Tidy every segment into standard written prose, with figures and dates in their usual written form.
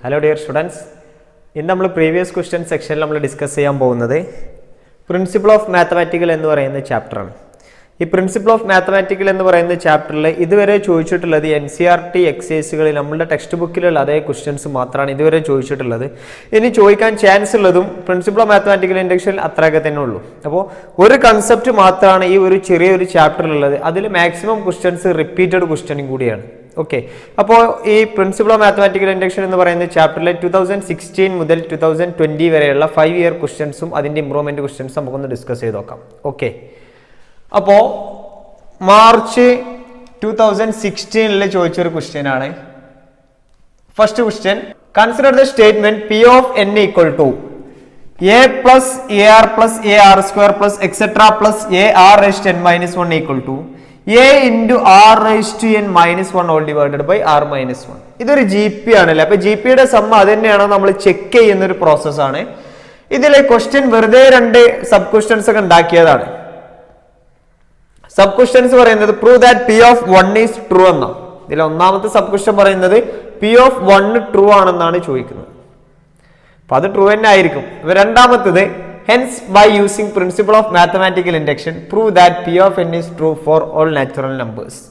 Hello dear students. In the previous question section we discuss principle of mathematical chapter. This principle of mathematical chapter is the NCERT exercise textbook questions chance principle of mathematical induction one concept chapter maximum questions repeated questioning. Okay. Now, this principle of mathematical induction in the chapter 2016 to 2020 5-year questions and improvement questions we discuss. Okay. Now, March 2016 question. First question. Consider the statement P of n equal to a plus ar square plus etc. plus ar raised to n minus 1 equal to a into r raised to n minus 1 all divided by r minus 1. This is a GP. GP is a check process. This is a question where there sub-questions. Sub-questions prove that P of 1 is true. This is sub-question P of 1 true. That is true. Hence, by using principle of mathematical induction, prove that P of n is true for all natural numbers.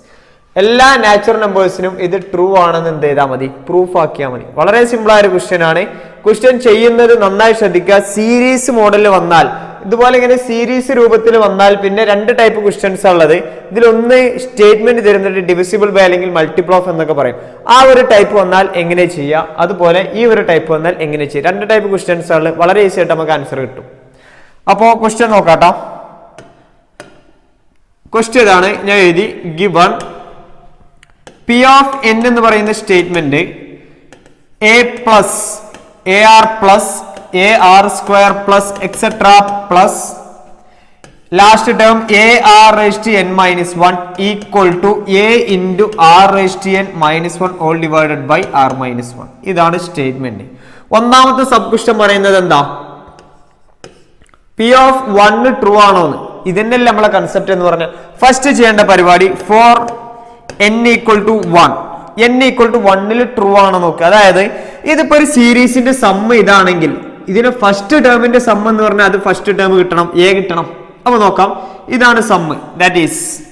All natural numbers is true proof. Very simple question. Question series model. This series two type of questions. This statement divisible by multiple of that type two type of questions very easy answer. Now, question question is given P of n in the statement a plus ar plus ar square plus etc. plus last term ar raised to n minus 1 equal to a into r raised to n minus 1 all divided by r minus 1. This is the statement. One sub question P of 1 true aano. This is the concept. First for n equal to 1. N equal to 1 is true aano. This is a series in the sum. This is the first term in the sum. This is first term. This is the sum. That is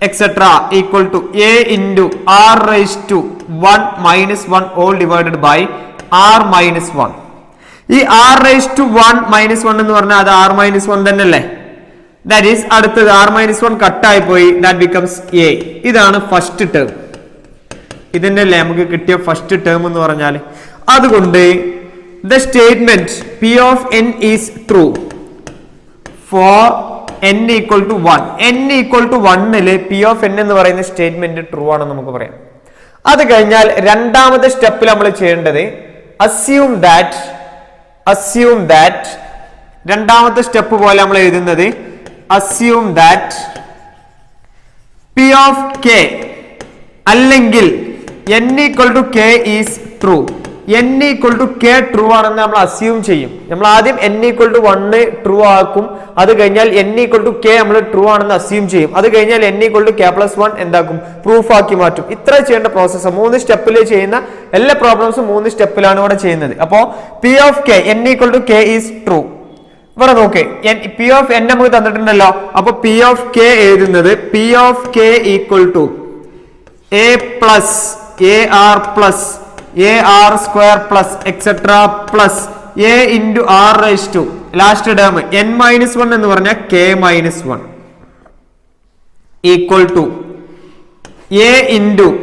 etc. equal to a into r raised to 1 minus 1 all divided by r minus 1. This r raised to 1 minus 1 is r minus 1. That is r minus 1 cut that becomes a. This is the first term. This is the first term. The statement P of n is true for n equal to 1. N equal to 1 P of n is the statement true. That's why step assume that assume that P of k allengil n equal to k is true. N equal to k true assume n equal to 1 true n equal to k true assume n equal to k plus 1 proof this process 3 step all problems 3 step P of k n equal to k is true. P of n P of k P of k equal to a plus ar plus ar square plus etc. plus a into r raised to last term n minus 1 and k minus 1 equal to a into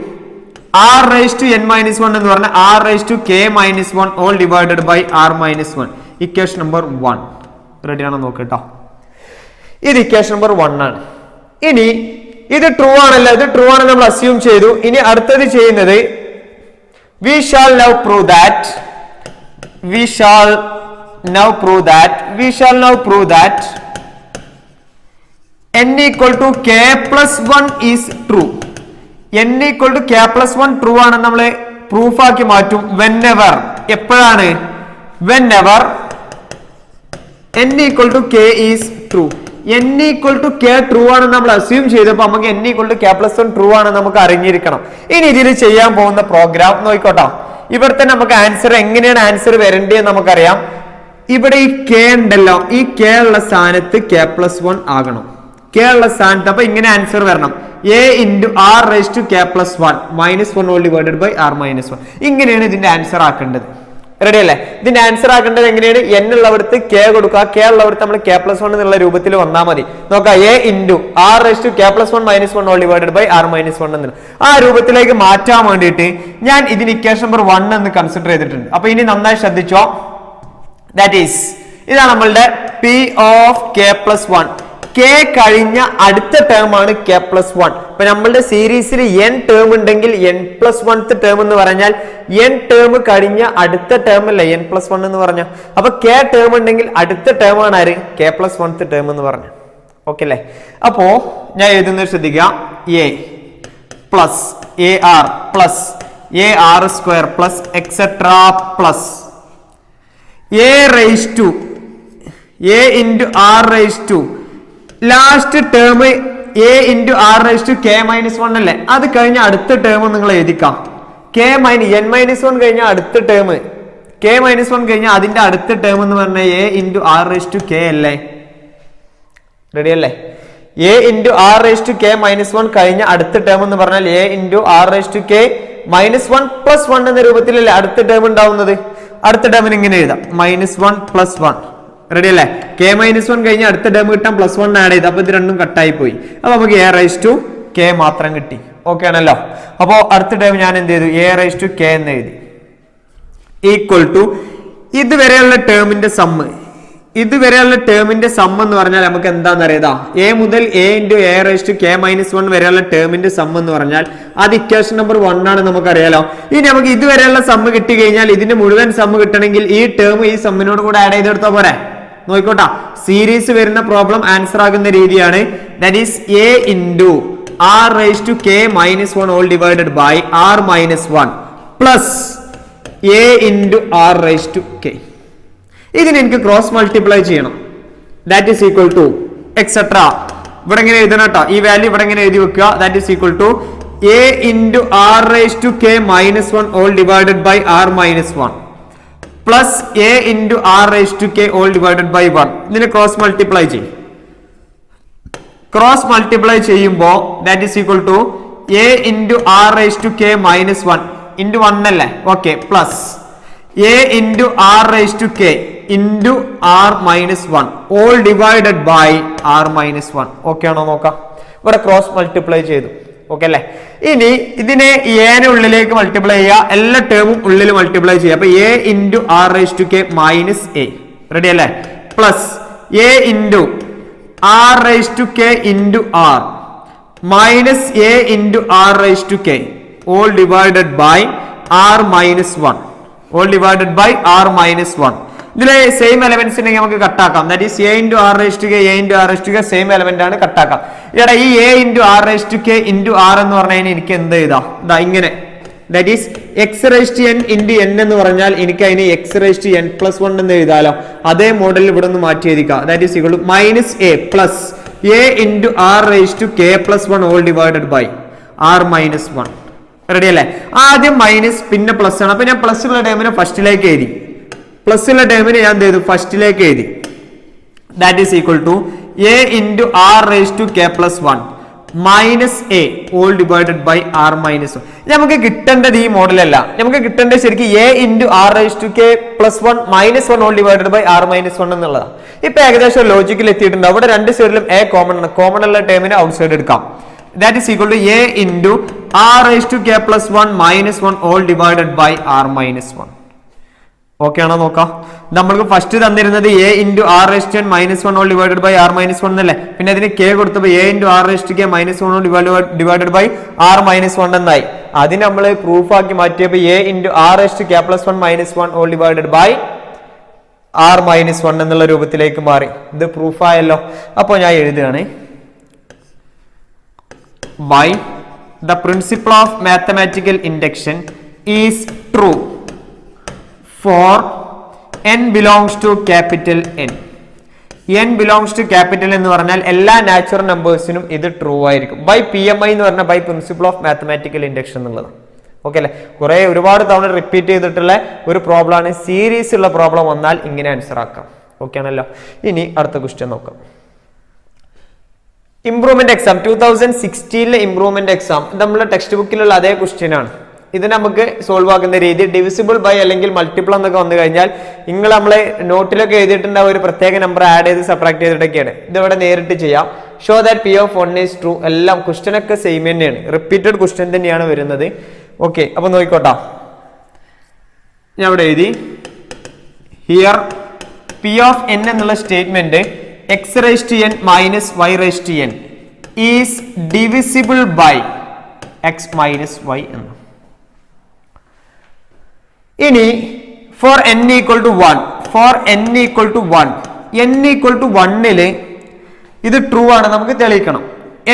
r raised to n minus 1 and r raised to k minus 1 all divided by r minus 1. Equation number 1. Ready? This is equation number 1. This is true. We assume this. We shall now prove that n equal to k plus 1 is true. N equal to k plus 1 true ആണ് proof whenever n equal to k is true. n equal to k true ആണ് നമ്മൾ assume ചെയ്തപ്പോൾ നമുക്ക് n equal to k plus 1 true ആണ് നമുക്ക് അറിഞ്ഞിരിക്കണം. ഇനി ഇതിൽ ചെയ്യാൻ പോകുന്ന പ്രോഗ്രാം നോക്കിക്കോട്ടോ. ഇവിടുത്തെ നമുക്ക് ആൻസർ എങ്ങനെയാണ് ആൻസർ വരേണ്ടത് നമുക്കറിയാം. ഇവിടെ ഈ കെ ഉണ്ടല്ലോ, ഈ കെ ഉള്ള സ്ഥാനത്ത് k+1 ആകണം. കെ ഉള്ള സ്ഥാനത്ത് അപ്പൊ ഇങ്ങനെ ആൻസർ വരണം, a into r raised to k+1 -1 all divided by r minus 1. ഇങ്ങനെയാണ് ഇതിന്റെ ആൻസർ ആക്കേണ്ടത്. റെഡി അല്ലേ? ഇതിന്റെ ആൻസർ ആക്കേണ്ടത് എങ്ങനെയാണ്? n ഉള്ളവർക്ക് k കൊടുക്കുക, k ഉള്ളവർക്ക് നമ്മൾ k+1 എന്നുള്ള രൂപത്തിൽ വന്നാൽ മതി. നോക്കാം, a into r raised to k+1 -1 all divided by r minus 1 എന്നുള്ള ആ രൂപത്തിലേക്ക് മാറ്റാൻ വേണ്ടിയിട്ട് ഞാൻ ഇതിന് ഇക്വേഷൻ നമ്പർ 1 എന്ന് കൺസിഡർ ചെയ്തിട്ടുണ്ട്. അപ്പൊ ഇനി നന്നായി ശ്രദ്ധിച്ചോ. ദാറ്റ് ഈസ് ഇതാണ് നമ്മളുടെ p of k+1. k കഴിഞ്ഞ അടുത്ത ടേം ആണ് k+1. ഇപ്പൊ നമ്മളുടെ സീരീസിൽ n ടേം ഉണ്ടെങ്കിൽ n+1th ടേം എന്ന് പറഞ്ഞാൽ n ടേം കഴിഞ്ഞ അടുത്ത ടേം അല്ലേ n+1 എന്ന് പറഞ്ഞ. അപ്പൊ k ടേം ഉണ്ടെങ്കിൽ അടുത്ത ടേം ആണ് ആര്? k+1th ടേം എന്ന് പറഞ്ഞു. ഓക്കെ അല്ലേ? അപ്പോ ഞാൻ എഴുതുന്നത് ശ്രദ്ധിക്കുക, a plus ar plus ar² plus et cetera plus a raised to a into r raised to last term a into r raised to k-1 അല്ലേ, അത് കഴിഞ്ഞ അടുത്ത ടേം നിങ്ങൾ എഴുതിക്കാം. n-1 കഴിഞ്ഞ അടുത്ത ടേം k-1 കഴിഞ്ഞ അതിന്റെ അടുത്ത ടേം എന്ന് പറഞ്ഞാൽ a into r raised to k അല്ലേ? റെഡി അല്ലേ? a into r raised to k-1 കഴിഞ്ഞ അടുത്ത ടേം എന്ന് പറഞ്ഞാൽ a into r raised to k-1 plus 1 എന്ന രൂപത്തിലല്ലേ അടുത്ത ടേം ഉണ്ടാവുന്നത്. അടുത്ത ടേമിന് ഇങ്ങനെ എഴുതാം, -1 plus 1. റെഡി അല്ലേ? k-1 കഴിഞ്ഞ അടുത്ത ടേം കിട്ടാൻ +1 ആഡ് ചെയ്ത്, അപ്പൊ ഇത് രണ്ടും കട്ടായി പോയി. അപ്പൊ നമുക്ക് a raised to k മാത്രം കിട്ടി. ഓക്കെ ആണല്ലോ? അപ്പോ അടുത്ത ടേം ഞാൻ എന്ത് ചെയ്തു? a raised to k എന്ന് എഴുതി. ഈക്വൽ ടു ഇതുവരെയുള്ള ടേമിന്റെ സമ്മ്, ഇതുവരെയുള്ള ടേമിന്റെ സമ്മ് എന്ന് പറഞ്ഞാൽ നമുക്ക് എന്താന്ന് അറിയാം, a മുതൽ a into a raised to k-1 വരെയുള്ള ടേമിന്റെ സമ്മ് എന്ന് പറഞ്ഞാൽ അത് ഇക്വേഷൻ നമ്പർ 1 ആണ് നമുക്കറിയാലോ. ഇനി നമുക്ക് ഇതുവരെയുള്ള സമ്മ് കിട്ടി കഴിഞ്ഞാൽ ഇതിന്റെ മുഴുവൻ സമ്മ് കിട്ടണമെങ്കിൽ ഈ ടേം ഈ സമ്മിനോട് കൂടെ ആഡ് ചെയ്തെടുത്താൽ പോരെ. നോക്കോട്ടാ, സീരീസ് വരുന്ന പ്രോബ്ലം ആൻസർ ആകുന്ന രീതിയാണ്. That is a into r raised to k-1 all divided by r minus 1 plus a into r raised to k. ഇതിന് എനിക്ക് ക്രോസ് മൾട്ടിപ്ലൈ ചെയ്യണം. That is equal to etcetera. ഇവിടെ ഇങ്ങനെ എഴുതണം കേട്ടോ, ഈ വാല്യൂ ഇവിടെ ഇങ്ങനെ എഴുതി വെക്കുക. That is equal to a into r raised to k-1 all divided by r minus 1 plus a into r raised to k all divided by 1. ഇതിനെ ക്രോസ് മൾട്ടിപ്ലൈ ചെയ്യും. ക്രോസ് മൾട്ടിപ്ലൈ ചെയ്യുമ്പോൾ that is equal to a into r raised to k-1 into 1 അല്ലേ? Okay, plus a into r raised to k into r minus 1 all divided by r minus 1. Okay ആണോ നോക്കാം. ഇവിടെ cross multiply ചെയ്തു. Okay അല്ലേ? ഇനി ഇതിനെ എനെ ഉള്ളിലേക്ക് മൾട്ടിപ്ലൈ ചെയ്യുക, എല്ലാ ടേമും ഉള്ളിൽ മൾട്ടിപ്ലൈ ചെയ്യുക. അപ്പൊ a into r raised to k minus a. Ready അല്ലേ? Plus a into r raised to k into r minus a into r raised to k all divided by r minus 1 all divided by r minus 1. ഇതിലെ same elements ഉണ്ടെങ്കിൽ നമുക്ക് കട്ടാക്കാം. That is a into r raised to k, a into r raised to k same element ആണ്, കട്ടാക്കാം. ഇവിടെ ഈ a into r raised to k into r എന്ന് പറഞ്ഞാൽ എനിക്ക് എന്ത് എഴുതാം? ഇതാ ഇങ്ങനെ. That is x raised to n into n എന്ന് പറഞ്ഞാൽ എനിക്ക് അതിന് x raised to n+1 എന്ന് എഴുതാലോ. അതേ മോഡലിൽ ഇവിടെ നിന്ന് മാറ്റി എഴുതിക്കാം. That is equal to minus a plus a into r raised to k+1 all divided by r minus 1. Ready അല്ലേ? ആദ്യം മൈനസ് പിന്നെ പ്ലസ് ആണ്. അപ്പൊ ഞാൻ പ്ലസ് ഉള്ള ടേമിനെ ഫസ്റ്റിലേക്ക് എഴുതി, പ്ലസ് ഉള്ള ടേമിനെ ഞാൻ എന്ത് ചെയ്തു? ഫസ്റ്റിലേക്ക് എഴുതി. That is equal to a into r raised to k+1 minus a all divided by r minus 1. നമുക്ക് കിട്ടേണ്ടത് ഈ മോഡലല്ല, നമുക്ക് കിട്ടേണ്ടത് ശരിക്കും a into r raised to k+1 minus 1 all divided by r minus 1 എന്നുള്ളതാണ്. ഇപ്പൊ ഏകദേശം ലോജിക്കിൽ എത്തിയിട്ടുണ്ട്. അവിടെ രണ്ട് സൈഡിലും a കോമൺ ആണ്, കോമൺ ഉള്ള ടേമിനെ ഔട്ട് സൈഡ് എടുക്കാം. That is equal to a into r raised to k+1 minus 1 all divided by r minus 1. Okay ആണോ നോക്കാം. നമ്മൾക്ക് first തന്നിരുന്നത് a into r raised to n minus 1 all divided by r minus 1 എന്നല്ലേ. പിന്നെ അതിന് k കൊടുത്തപ്പോൾ a into r raised to k minus 1 all divided by r minus 1 എന്നായി. അതിന് നമ്മൾ പ്രൂഫ് ആക്കി മാറ്റിയപ്പോൾ a into r raised to k+1 minus 1 all divided by r minus 1 എന്നുള്ള രൂപത്തിലേക്ക് മാറി. ഇത് പ്രൂഫായല്ലോ. അപ്പോൾ ഞാൻ എഴുതുകയാണ്, by the principle of mathematical induction is true for n belongs to capital N. n belongs to capital എന്ന് പറഞ്ഞാൽ എല്ലാ നാച്ചുറൽ നമ്പേഴ്സിനും ഇത് ട്രൂ ആയിരിക്കും. ബൈ PMI എന്ന് പറഞ്ഞാൽ by principle of mathematical induction എന്നുള്ളത്. ഓക്കെ അല്ലെ? ഒരുപാട് തവണ റിപ്പീറ്റ് ചെയ്തിട്ടുള്ള ഒരു പ്രോബ്ലം ആണ്. സീരീസ് ഉള്ള പ്രോബ്ലം വന്നാൽ ഇങ്ങനെ ആൻസർ ആക്കാം. ഓക്കെ ആണല്ലോ? ഇനി അടുത്ത ക്വസ്റ്റ്യൻ നോക്കാം. ഇംപ്രൂവ്മെന്റ് എക്സാം 2016 ഇംപ്രൂവ്മെന്റ് എക്സാം നമ്മുടെ ടെക്സ്റ്റ് ബുക്കിലുള്ള അതേ ക്വസ്റ്റ്യൻ ആണ്. ഇത് നമുക്ക് സോൾവ് ആക്കുന്ന രീതി ഡിവിസിബിൾ ബൈ അല്ലെങ്കിൽ മൾട്ടിപ്പിൾ എന്നൊക്കെ വന്നു കഴിഞ്ഞാൽ നിങ്ങൾ നമ്മളെ നോട്ടിലൊക്കെ എഴുതിയിട്ടുണ്ടാവും ഒരു പ്രത്യേക നമ്പർ ആഡ് ചെയ്ത് സബ്ട്രാക്ട് ചെയ്തിട്ടൊക്കെയാണ്. ഇതിവിടെ നേരിട്ട് ചെയ്യാം. Show that p of 1 is true. എല്ലാം ക്വസ്റ്റ്യൻ ഒക്കെ സെയിം തന്നെയാണ്, റിപ്പീറ്റഡ് ക്വസ്റ്റ്യൻ തന്നെയാണ് വരുന്നത്. ഓക്കെ, അപ്പൊ നോക്കിക്കോട്ടാ. ഞാൻ ഇവിടെ എഴുതി ഹിയർ പി ഓഫ് എൻ എന്നുള്ള statement x raise to n minus y raise to n is divisible by x minus y എന്ന്. ഇനി for n equal to 1, for n equal to 1, n equal to 1 ഇത് true ആണ് നമുക്ക് തെളിയിക്കണം.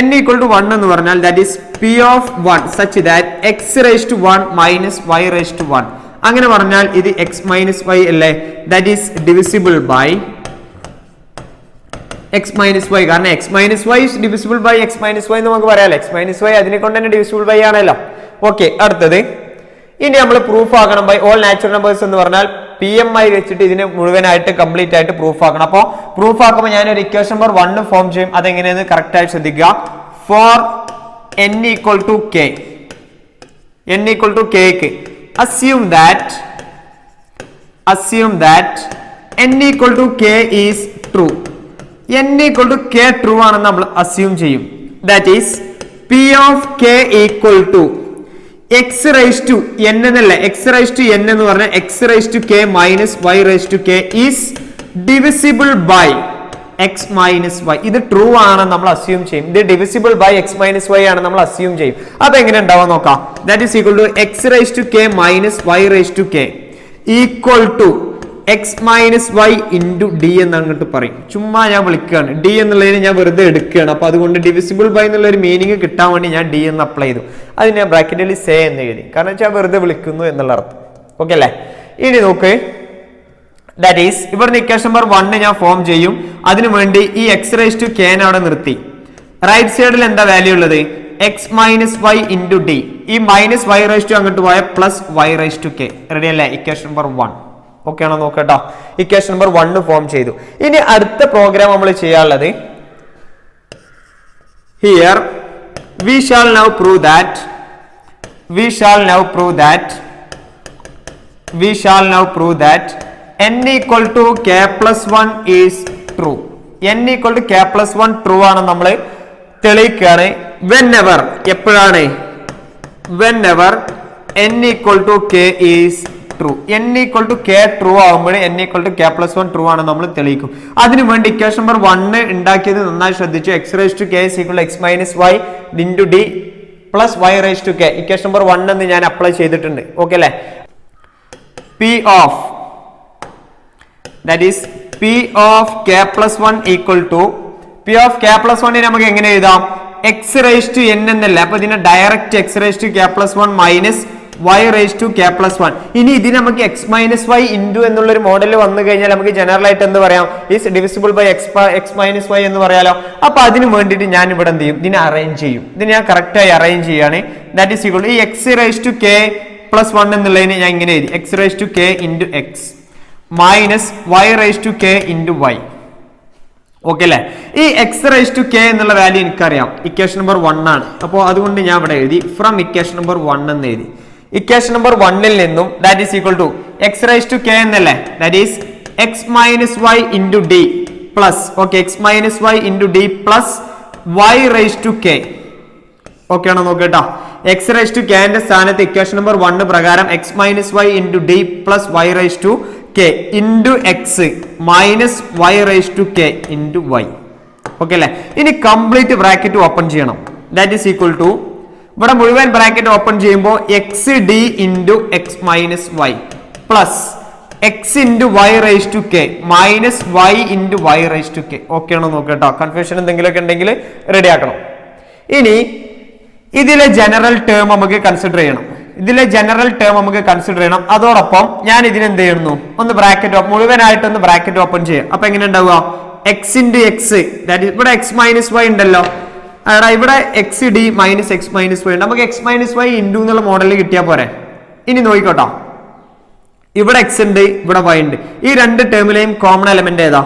n equal to 1 എന്ന് പറഞ്ഞാൽ that is p of 1 such that x raise to 1 minus y raise to 1. അങ്ങനെ പറഞ്ഞാൽ ഇത് x മൈനസ് y അല്ലേ? That is divisible by x minus y. കാരണം x minus y is divisible by x minus y എന്ന് നമുക്ക് പറയാലോ. x minus y അതിനെ കൊണ്ട് തന്നെ ഡിവിസിബിൾ ബൈ ആണല്ലോ. ഓക്കെ, അടുത്തത് ഇനി നമ്മൾ പ്രൂഫ് ആക്കണം ബൈ ഓൾ നാച്ചുറൽ നമ്പേഴ്സ് എന്ന് പറഞ്ഞാൽ പി എം ഐ വെച്ചിട്ട് ഇതിനെ മുഴുവനായിട്ട് കംപ്ലീറ്റ് ആയിട്ട് പ്രൂഫ് ആക്കണം. അപ്പോൾ പ്രൂഫ് ആക്കുമ്പോൾ ഞാൻ ഒരു ഇക്വേഷൻ നമ്പർ 1 ഫോം ചെയ്യും. അതെങ്ങനെയെന്ന് കറക്റ്റ് ആയിട്ട് ശ്രദ്ധിക്കുക. For n equal to k, n equal to k assume that n equal to k is true. n equal to k true ആണെന്ന് നമ്മൾ അസ്യൂം ചെയ്യും. That is p of k equal to x raise to n എന്നല്ല, x raise to n എന്ന് പറഞ്ഞാൽ x raise to k minus y raise to k is divisible by x minus y. ഇത് true ആണ് നമ്മൾ assume ചെയ്യും. ഇത് divisible by x minus y ആണ് നമ്മൾ അസ്യൂം ചെയ്യും. അപ്പൊ എങ്ങനെ ഉണ്ടാവാൻ നോക്കാം. That is equal to x raise to k minus y raise to k equal to x minus y into d എന്ന് അങ്ങോട്ട് പറയും. ചുമ്മാ ഞാൻ വിളിക്കുകയാണ്, ഡി എന്നുള്ളതിന് ഞാൻ വെറുതെ എടുക്കുകയാണ്. അപ്പൊ അതുകൊണ്ട് ഡിവിസിബിൾ ബൈ എന്നുള്ള ഒരു മീനിങ് കിട്ടാൻ വേണ്ടി ഞാൻ ഡി എന്ന് അപ്ലൈ ചെയ്തു. അത് ഞാൻ ബ്രാക്കറ്റിൽ സേ എന്ന് എഴുതി, കാരണം വെച്ചാൽ വെറുതെ വിളിക്കുന്നു എന്നുള്ള അർത്ഥം. ഓക്കെ അല്ലേ? ഇനി നോക്ക്, ദാറ്റ് ഈസ് ഇവിടുന്ന് ഇക്വേഷൻ നമ്പർ 1 ഞാൻ ഫോം ചെയ്യും. അതിനു വേണ്ടി ഈ എക്സ് റൈസ് ടു കെ അവിടെ നിർത്തി. റൈറ്റ് സൈഡിൽ എന്താ വാല്യൂ ഉള്ളത്? X minus y into d. ഈ മൈനസ് വൈ റൈസ് ടു അങ്ങോട്ട് പോയ plus y raise to k. Ready അല്ലേ? Equation number 1. ഓക്കെ ആണോ നോക്കട്ടോ. ഇക്വേഷൻ നമ്പർ 1 ഫോം ചെയ്തു. ഇനി അടുത്ത പ്രോഗ്രാം നമ്മൾ ചെയ്യാനുള്ളത് here we shall now prove that n equal to k plus 1 is true. n equal to k plus 1 true ആണ് നമ്മൾ തെളിയിക്കുകയാണ്. whenever എപ്പോഴാണ്? whenever n equal to k is true. n equal to k true ആവുമ്പോൾ n equal to k plus 1 true ആണ് നമ്മൾ തെളിയിക്കും. അതിനു വേണ്ടി equation number 1 ഉണ്ടാക്കിയത് നന്നായി ശ്രദ്ധിച്ചു. x raised to k is equal to x minus y into d plus y raised to k. Equation number 1 എന്ന് ഞാൻ അപ്ലൈ ചെയ്തിട്ടുണ്ട്. ഓക്കെ അല്ലേ? p of that is p of k plus 1 equal to p of k plus 1 നമുക്ക് എങ്ങനെ എഴുതാം? x raised to n എന്നല്ല, അപ്പൊ ഇതിനെ direct x raised to k plus 1 minus y raised to k plus 1. ഇനി ഇതിന് നമുക്ക് x minus y into എന്നുള്ളൊരു മോഡൽ വന്നു കഴിഞ്ഞാൽ നമുക്ക് ജനറൽ ആയിട്ട് എന്ത് പറയാം? Is divisible by x minus y എന്ന് പറയാലോ. അപ്പൊ അതിന് വേണ്ടിയിട്ട് ഞാൻ ഇവിടെ എന്ത് ചെയ്യും? ഇതിനെ അറേഞ്ച് ചെയ്യും. ഇതിന് ഞാൻ കറക്റ്റ് ആയി അറേഞ്ച് ചെയ്യാണ്. ദാറ്റ് ഈസ് ഈക്വൽ ടു ഈ x raised to k plus 1 എന്നുള്ളതിന് ഞാൻ ഇങ്ങനെ എഴുതി. x raised to k into x minus y raised to k into y. Okay അല്ലെ? ഈ x raised to k എന്നുള്ള വാല്യൂ എനിക്കറിയാം, ഇക്വേഷൻ നമ്പർ 1 ആണ്. അപ്പോൾ അതുകൊണ്ട് ഞാൻ ഇവിടെ എഴുതി ഫ്രം ഇക്വേഷൻ നമ്പർ 1 എന്ന് എഴുതി. ഇക്വേഷൻ നമ്പർ 1 നിന്നും that is equal to x raised to k എന്നല്ലേ, that is x minus y into d plus okay x minus y into d plus y raised to k. Okay ആണോ നോക്കട്ടോ. x raised to k ന്റെ സ്ഥാനത്ത് equation number 1 പ്രകാരം x minus y into d plus y raised to k into x minus y raised to k into y. Okay അല്ലേ? ഇനി complete bracket open ചെയ്യണം. That is equal to ഇവിടെ മുഴുവൻ ബ്രാക്കറ്റ് ഓപ്പൺ ചെയ്യുമ്പോൾ x d into x minus y plus x into y raise to k minus y into y raise to k. Okay ആണോ നോക്കട്ടോ. കൺഫ്യൂഷൻ എന്തെങ്കിലുമൊക്കെ ഉണ്ടെങ്കിൽ റെഡി ആക്കണം. ഇനി ഇതിലെ ജനറൽ ടേം നമുക്ക് കൺസിഡർ ചെയ്യണം. അതോടൊപ്പം ഞാൻ ഇതിനെന്ത് ചെയ്യുന്നു? ഒന്ന് ബ്രാക്കറ്റ് മുഴുവനായിട്ടൊന്ന് ബ്രാക്കറ്റ് ഓപ്പൺ ചെയ്യാം. അപ്പൊ എങ്ങനെ ഉണ്ടാവുക? എക്സ് ഇൻറ്റു എക്സ്, ദാറ്റ് ഇവിടെ എക്സ് മൈനസ് വൈ ഉണ്ടല്ലോ, അതാ ഇവിടെ x d minus x minus y ഉണ്ട്. നമുക്ക് എക്സ് മൈനസ് വൈ ഇൻറ്റു എന്നുള്ള മോഡലിൽ കിട്ടിയാൽ പോരെ. ഇനി നോക്കിക്കോട്ടോ, ഇവിടെ എക്സ് ഉണ്ട്, ഇവിടെ വൈ ഉണ്ട്. ഈ രണ്ട് ടേമിലെയും കോമൺ എലമെന്റ് ഏതാ?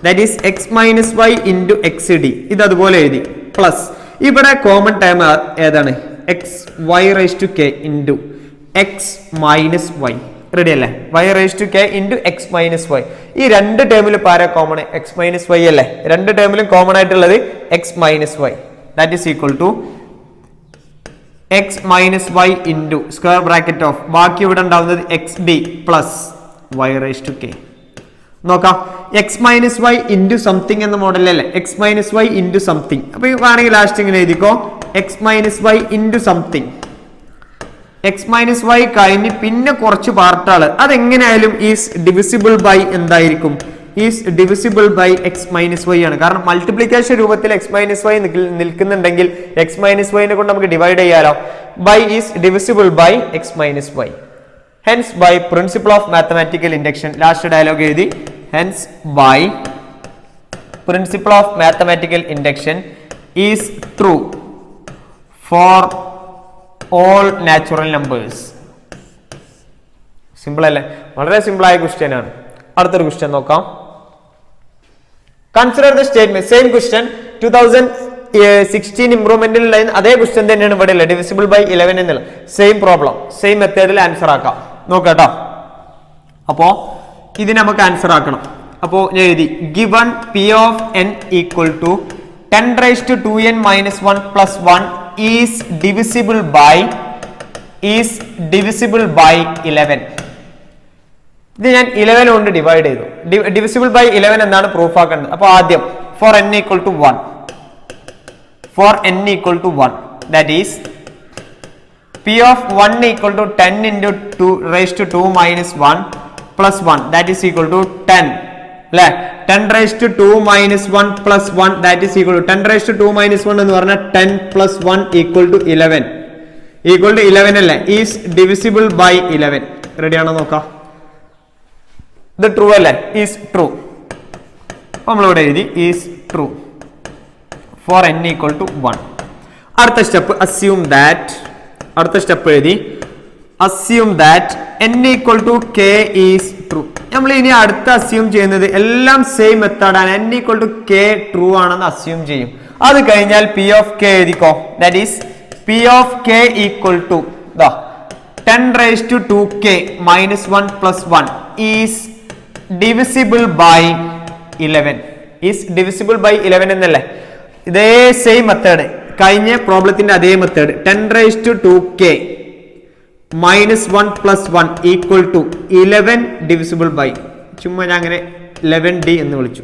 That is x minus y into x d. ഇത് അതുപോലെ എഴുതി. പ്ലസ് ഇവിടെ കോമൺ ടേം ഏതാണ്? X y raise to k into x minus y. Ready അല്ലേ? Y raise to k into x minus y. ഈ രണ്ട് ടേമിൽ പാര കോമൺ? എക്സ് മൈനസ് വൈ അല്ലേ? രണ്ട് ടേമിലും കോമൺ ആയിട്ടുള്ളത് x minus y. That is equal to x minus y into square bracket of ബാക്കി ഇവിടെ ഉണ്ടാവുന്നത് x d plus y raise to k. നോക്കാം, x minus y into something എന്ന മോഡലല്ലേ? X minus y into something. അപ്പൊ വേണമെങ്കിൽ last ഇങ്ങനെ എഴുതിക്കോ, x minus y into something. X minus y കഴിഞ്ഞ് പിന്നെ കുറച്ച് പാർട്ടാള് അതെങ്ങനെയായാലും ഈസ് ഡിവിസിബിൾ ബൈ എന്തായിരിക്കും? Is divisible by x minus y ആണ്. കാരണം മൾട്ടിപ്ലിക്കേഷൻ രൂപത്തിൽ എക്സ് മൈനസ് വൈ നിൽക്കുന്നുണ്ടെങ്കിൽ എക്സ് മൈനസ് വൈനെ കൊണ്ട് നമുക്ക് ഡിവൈഡ് ചെയ്യാലോ. By is divisible by x minus y. Hence by principle of mathematical induction. Last dialogue എഴുതി. Hence by principle of mathematical induction is true for all natural numbers. Simple അല്ലേ? വളരെ simple ആയ question ആണ്. അടുത്തൊരു question നോക്കാം. Consider the statement. Same question 2016 ഇംപ്രൂവ്മെന്റിൽ അതേ question തന്നെയാണ് ഇവിടെ ഉള്ളത്. ഡിവിസിബിൾ ബൈ 11 എന്നുള്ള സെയിം പ്രോബ്ലം സെയിം മെത്തേഡിൽ ആൻസർ ആക്കാം. നോക്കട്ടോ, അപ്പോ ഇത് നമുക്ക് ആൻസർ ആക്കണം. അപ്പോ ഞാൻ എഴുതി given p of n equal to 10 raised to 2n minus 1 plus 1 is divisible by 11. ഇത് ഞാൻ 11 കൊണ്ട് ഡിവൈഡ് ചെയ്തു. ഡിവിസിബിൾ ബൈ 11 എന്നാണ് പ്രൂഫ് ആക്കേണ്ടത്. അപ്പൊ ആദ്യം for n equal to 1, for n equal to 1 that is p of 1 equal to 10 into 2 raised to 2 minus 1 plus 1 that is equal to 10 അല്ലേ? 10 raised to 2 minus 1 plus 1 that is equal to 10 raised to 2 minus 1 എന്ന് പറഞ്ഞാൽ 10 plus 1 equal to 11. equal to 11 അല്ലേ? is divisible by 11. Ready ആണോ നോക്കാം? ഇത് true അല്ലേ? is true. നമ്മളിവിടെ എഴുതി is true for n equal to 1. അടുത്ത സ്റ്റെപ്പ് assume that. അടുത്ത സ്റ്റെപ്പ് എഴുതി assume that n equal to k is true. നമ്മൾ ഇനി അടുത്ത അസ്യൂം ചെയ്യുന്നത് എല്ലാം സെയിം മെത്തേഡാണ്. n equal to k true ആണെന്ന് അസ്യൂം ചെയ്യും. അത് കഴിഞ്ഞാൽ p of k എഴുതിക്കോ. That is p of k equal to 10 raised to 2k minus 1 plus 1 is divisible by 11. is divisible by 11 എന്നല്ലേ? ഇതേ സെയിം മെത്തേഡ്, കഴിഞ്ഞ പ്രോബ്ലത്തിന്റെ അതേ method. 10 raised to 2k minus 1 plus 1 equal to 11 divisible by, ചുമ്മാ ഞാൻ അങ്ങനെ 11d എന്ന് വിളിച്ചു.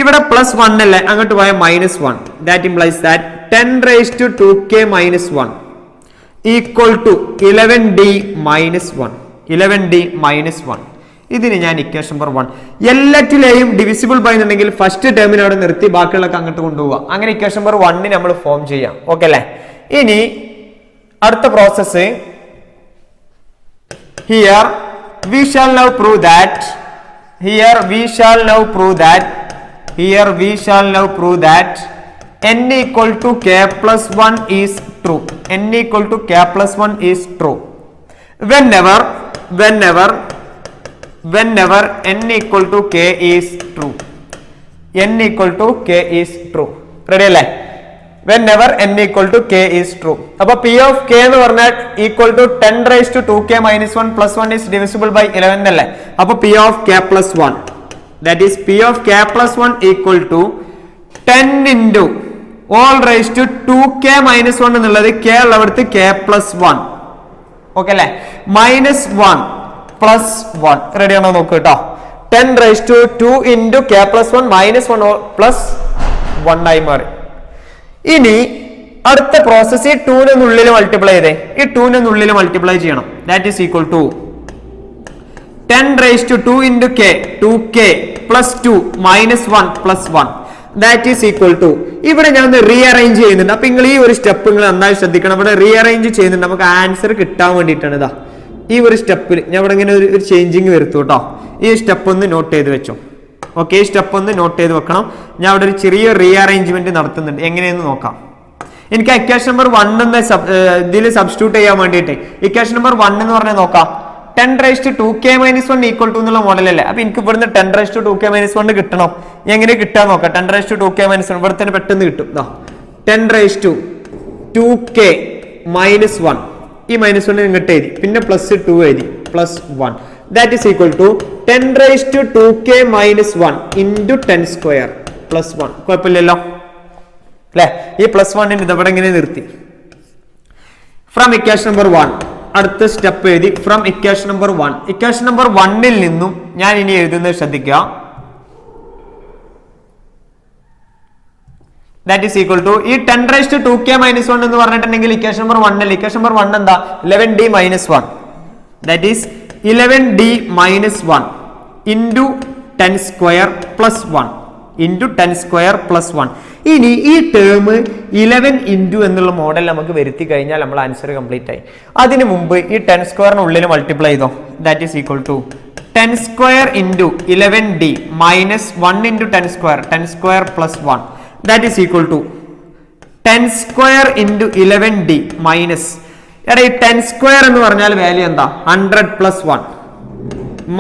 ഇവിടെ പ്ലസ് 1 അല്ലേ, അങ്ങോട്ട് പോയ minus 1. That implies that 10 raised to 2k minus 1 equal to 11d minus 1. 11d minus 1. ഇതിന് ഞാൻ ഇക്വേഷൻ നമ്പർ 1. എല്ലാറ്റിലെയും ഡിവിസിബിൾ ബൈ എന്നുണ്ടെങ്കിൽ ഫസ്റ്റ് ടേമിന് അവിടെ നിർത്തി ബാക്കിയുള്ളതൊക്കെ അങ്ങോട്ട് കൊണ്ടുപോവുക. അങ്ങനെ ഇക്വേഷൻ നമ്പർ 1 നമ്മൾ ഫോം ചെയ്യാം. ഓക്കെ അല്ലേ? ഇനി അടുത്ത process, here we shall now prove that n equal to k plus 1 is true. n equal to k plus 1 is true whenever n equal to k is true. n equal to k is true. ready അല്ലേ? whenever n equal to k is true. അപ്പൊ p of k എന്ന് പറഞ്ഞാൽ equal to 10 raised to 2k minus 1 plus 1 is divisible by 11 അല്ലേ? അപ്പൊ p of k plus 1 that is p of k plus 1 equal to 10 into all raised to 2k minus 1 എന്നുള്ളത് k ഉള്ളവിടത്ത് k plus 1. Okay അല്ലേ? minus 1 plus 1. Ready ആണോ നോക്കൂ കേട്ടോ. 10 raised to 2 into k plus 1 minus 1 plus 1 ആയി മാറി. ഇനി അടുത്ത process ഈ 2 നുള്ളിൽ മൾട്ടിപ്ലൈ ചെയ്തേ. ഈ 2 നുള്ളിൽ മൾട്ടിപ്ലൈ ചെയ്യണം. That is equal to 10 raised to 2 into k 2k plus 2 minus 1 plus 1 that is equal to, ഇവിടെ ഞാൻ ഒന്ന് റീഅറേഞ്ച് ചെയ്യുന്നുണ്ട്. അപ്പൊ നിങ്ങൾ ഈ ഒരു സ്റ്റെപ്പ് നിങ്ങൾ നന്നായി ശ്രദ്ധിക്കണം. ഇവിടെ റീഅറേഞ്ച് ചെയ്യുന്നുണ്ട് നമുക്ക് ആൻസർ കിട്ടാൻ വേണ്ടിയിട്ടാണ്. ഇതാ ഈ ഒരു സ്റ്റെപ്പിൽ ഞാൻ ഇവിടെ ഇങ്ങനെ ഒരു ചേഞ്ചിങ് വരുത്തു കേട്ടോ. ഈ സ്റ്റെപ്പ് ഒന്ന് നോട്ട് ചെയ്ത് വെച്ചോ. ഓക്കെ, സ്റ്റെപ്പ് ഒന്ന് നോട്ട് ചെയ്ത് വെക്കണം. ഞാൻ അവിടെ ഒരു ചെറിയ റീഅറേഞ്ച്മെന്റ് നടത്തുന്നുണ്ട്, എങ്ങനെയെന്ന് നോക്കാം. എനിക്ക് ഇക്വേഷൻ നമ്പർ 1 എന്ന് ഇതിൽ സബ്സ്റ്റിറ്റ്യൂട്ട് ചെയ്യാൻ വേണ്ടിയിട്ട് ഇക്വേഷൻ നമ്പർ 1 എന്ന് പറഞ്ഞാൽ നോക്കാം. 10⁻²k−1 ഈക്വൽ ടു എന്നുള്ള മോഡലല്ലേ. അപ്പൊ എനിക്ക് ഇവിടുന്ന് 10⁻²k−1 കിട്ടണം. എങ്ങനെ കിട്ടാൻ നോക്കാം. 10⁻²k−1 ഇവിടെ തന്നെ പെട്ടെന്ന് കിട്ടും. 10⁻²k−1 ഈ -1 ഇങ്ങോട്ട് എഴുതി, പിന്നെ +2 എഴുതി, +1 that is equal to 10⁻²k−1 into 10² +1. കുഴപ്പമില്ലല്ലോ അല്ലെ. ഈ +1 ഇതവിടെ ഇങ്ങനെ നിർത്തി. ഫ്രം ഇക്വേഷൻ നമ്പർ 1 അടുത്ത സ്റ്റെപ്പ് എഴുതി. From equation number 1 equation number 1 നിന്നും ഞാൻ ഇനി എഴുതുന്നത് ശ്രദ്ധിക്കുക. ദാറ്റ് ഈസ് ഈക്വൽ ടു ഈ 10⁻²k−1 എന്ന് പറഞ്ഞിട്ടുണ്ടെങ്കിൽ ഇക്വേഷൻ നമ്പർ 1 ഇക്വേഷൻ നമ്പർ 1 എന്താ 11d-1 that is 11d-1 into 10² +1 into 10² +1. ഇനി ഈ ടേം 11 ഇൻറ്റു എന്നുള്ള മോഡൽ നമുക്ക് വരുത്തി കഴിഞ്ഞാൽ നമ്മൾ ആൻസർ കംപ്ലീറ്റ് ആയി. അതിന് മുമ്പ് ഈ 10² മൾട്ടിപ്ലൈ ചെയ്തോ. That is equal to 10² into 11d-1 into 10² 10² +1 that is equal to 10² into 11d minus എടാ ഈ 10² എന്ന് പറഞ്ഞാൽ വാല്യൂ എന്താ 100 +1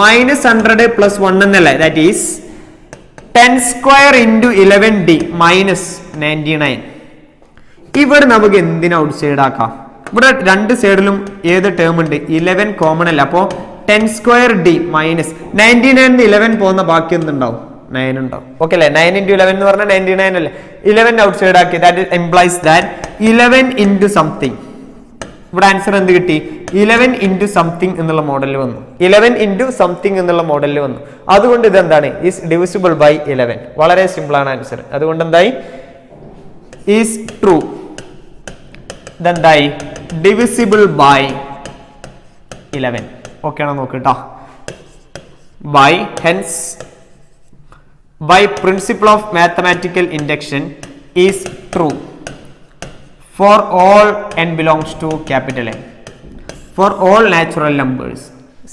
-100 +1 എന്നല്ലേ. That is 10² into 11d minus 99. ഇവിടെ നമുക്ക് എന്തിനാ ഔട്ട് സൈഡ് ആക്കാം. ഇവിടെ രണ്ട് സൈഡിലും ഏത് ടേം ഉണ്ട് 11 കോമൺ അല്ല. അപ്പോ 10² മൈനസ് 99 11 പോകുന്ന ബാക്കി എന്തുണ്ടാവും 9 ഉണ്ടാവും. ഓക്കെ അല്ലേ. 9 ഇൻറ്റു 11 എന്ന് പറഞ്ഞാൽ 99 അല്ലേ. 11 ഔട്ട് സൈഡ് ആക്കി. That implies that 11 into something. ഇവിടെ ആൻസർ എന്ത് കിട്ടി 11 ഇൻറ്റു സംതിങ് എന്നുള്ള മോഡലിൽ വന്നു. 11 ഇൻറ്റു സംതിങ് എന്നുള്ള മോഡലിൽ വന്നു. അതുകൊണ്ട് ഇതെന്താണ് ഈസ് ഡിവിസിബിൾ ബൈ 11. വളരെ സിമ്പിൾ ആണ് ആൻസർ. അതുകൊണ്ട് എന്തായി ഈസ് ട്രൂ. ഇതെന്തായി ഡിവിസിബിൾ ബൈ 11. ഓക്കെ ആണോ നോക്കിട്ടോ. By hence by principle of mathematical induction is true for all n belongs to capital N for all natural numbers.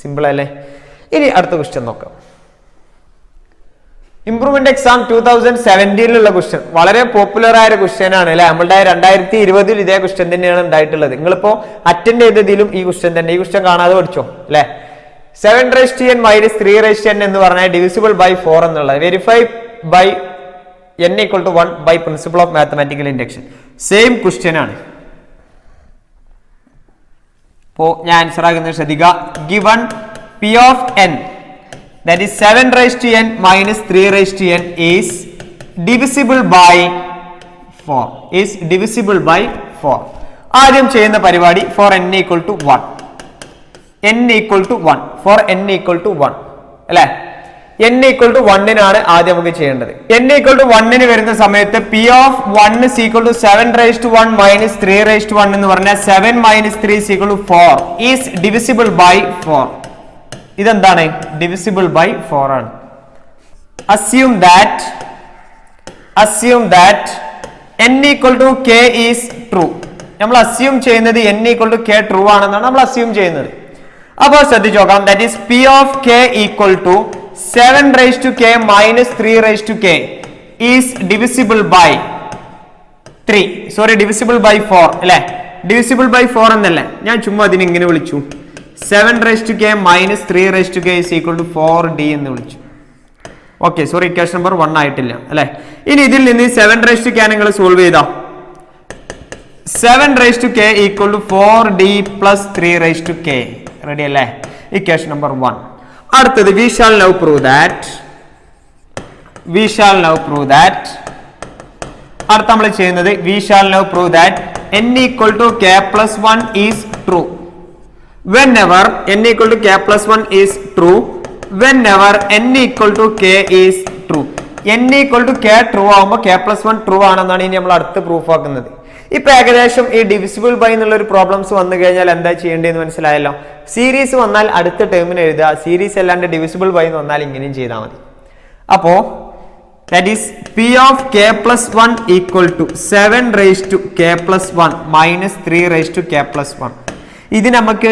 Simple അല്ലേ. ഇനി അടുത്ത ക്വസ്റ്റ്യൻ നോക്കാം. ഇംപ്രൂവ്മെന്റ് എക്സാം 2017 ക്വസ്റ്റ്യൻ വളരെ പോപ്പുലർ ആയ question ആണ് അല്ലെ. നമ്മളുടെ 2020 ഇതേ ക്വസ്റ്റ്യൻ തന്നെയാണ് ഉണ്ടായിട്ടുള്ളത്. നിങ്ങളിപ്പോ അറ്റൻഡ് ചെയ്തതിലും ഈ ക്വസ്റ്റ്യൻ തന്നെ. ഈ ക്വസ്റ്റ്യൻ കാണാതെ പഠിച്ചോ അല്ലെ. 7⁻n - 3⁻n എന്ന് പറഞ്ഞാൽ ഡിവിസിബിൾ ബൈ 4 എന്നുള്ളത് verify by n = 1 by principle of mathematical induction. Same question ആണ്. അപ്പോ ഞാൻ ആൻസർ ആകുന്നത് ശ്രദ്ധിക്കുക. Given p of n that is 7⁻n - 3⁻n is divisible by 4 is divisible by 4. ആദ്യം ചെയ്യുന്ന പരിപാടി for n = 1 n = 1 for n = 1 അല്ലേ. n = 1 ആദ്യം നമുക്ക് ചെയ്യേണ്ടത്. n = 1 വരുന്ന സമയത്ത് p of 1 = 7⁻1 - 3⁻1 എന്ന് പറഞ്ഞാൽ 7 - 3 = 4 is divisible by 4. ഇതെന്താണ് divisible by 4 ആണ്. assume that n = k is true. നമ്മൾ assume ചെയ്യുന്നത് n = k true ആണെന്നാണ് നമ്മൾ assume ചെയ്യുന്നത്. അപ്പോൾ ശ്രദ്ധിച്ചു നോക്കാം. that is p of k = 7⁻k - 3⁻k is divisible by 3. Sorry divisible by 4 അല്ലേ. divisible by 4 എന്നല്ലേ. ഞാൻ ചുമ്മാ അതിനെ ഇങ്ങനെ വിളിച്ചു 7⁻k - 3⁻k is equal to 4d എന്ന് വിളിച്ചു. ഓക്കെ സോറി ഇക്വേഷൻ നമ്പർ 1 ആയിട്ടില്ല അല്ലെ. ഇനി ഇതിൽ നിന്ന് 7⁻k നിങ്ങൾ സോൾവ് ചെയ്താ 7⁻k = 4d + 3⁻k. റെഡി അല്ലേ. Equation number 1. അടുത്തത് we shall now prove that അടുത്ത നമ്മൾ ചെയ്യുന്നത് we shall now prove that n = k + 1 is true whenever n = k + 1 is true whenever n = k is true. n = k true ആവുമ്പോൾ k + 1 true ആണെന്നാണ് ഇനി നമ്മൾ അടുത്ത proof ആക്കുന്നത്. ഇപ്പൊ ഏകദേശം ഈ ഡിവിസിബിൾ ബൈ എന്നുള്ള ഒരു പ്രോബ്ലംസ് വന്നു കഴിഞ്ഞാൽ എന്താ ചെയ്യേണ്ടതെന്ന് മനസ്സിലായല്ലോ. സീരീസ് വന്നാൽ അടുത്ത ടേമിന് എഴുതുക. സീരീസ് അല്ലാണ്ട് ഡിവിസിബിൾ ബൈ എന്ന് വന്നാൽ ഇങ്ങനെയും ചെയ്താൽ മതി. അപ്പോ that is p of k + 1 = 7⁻k + 1 - 3⁻k + 1. ഇത് നമുക്ക്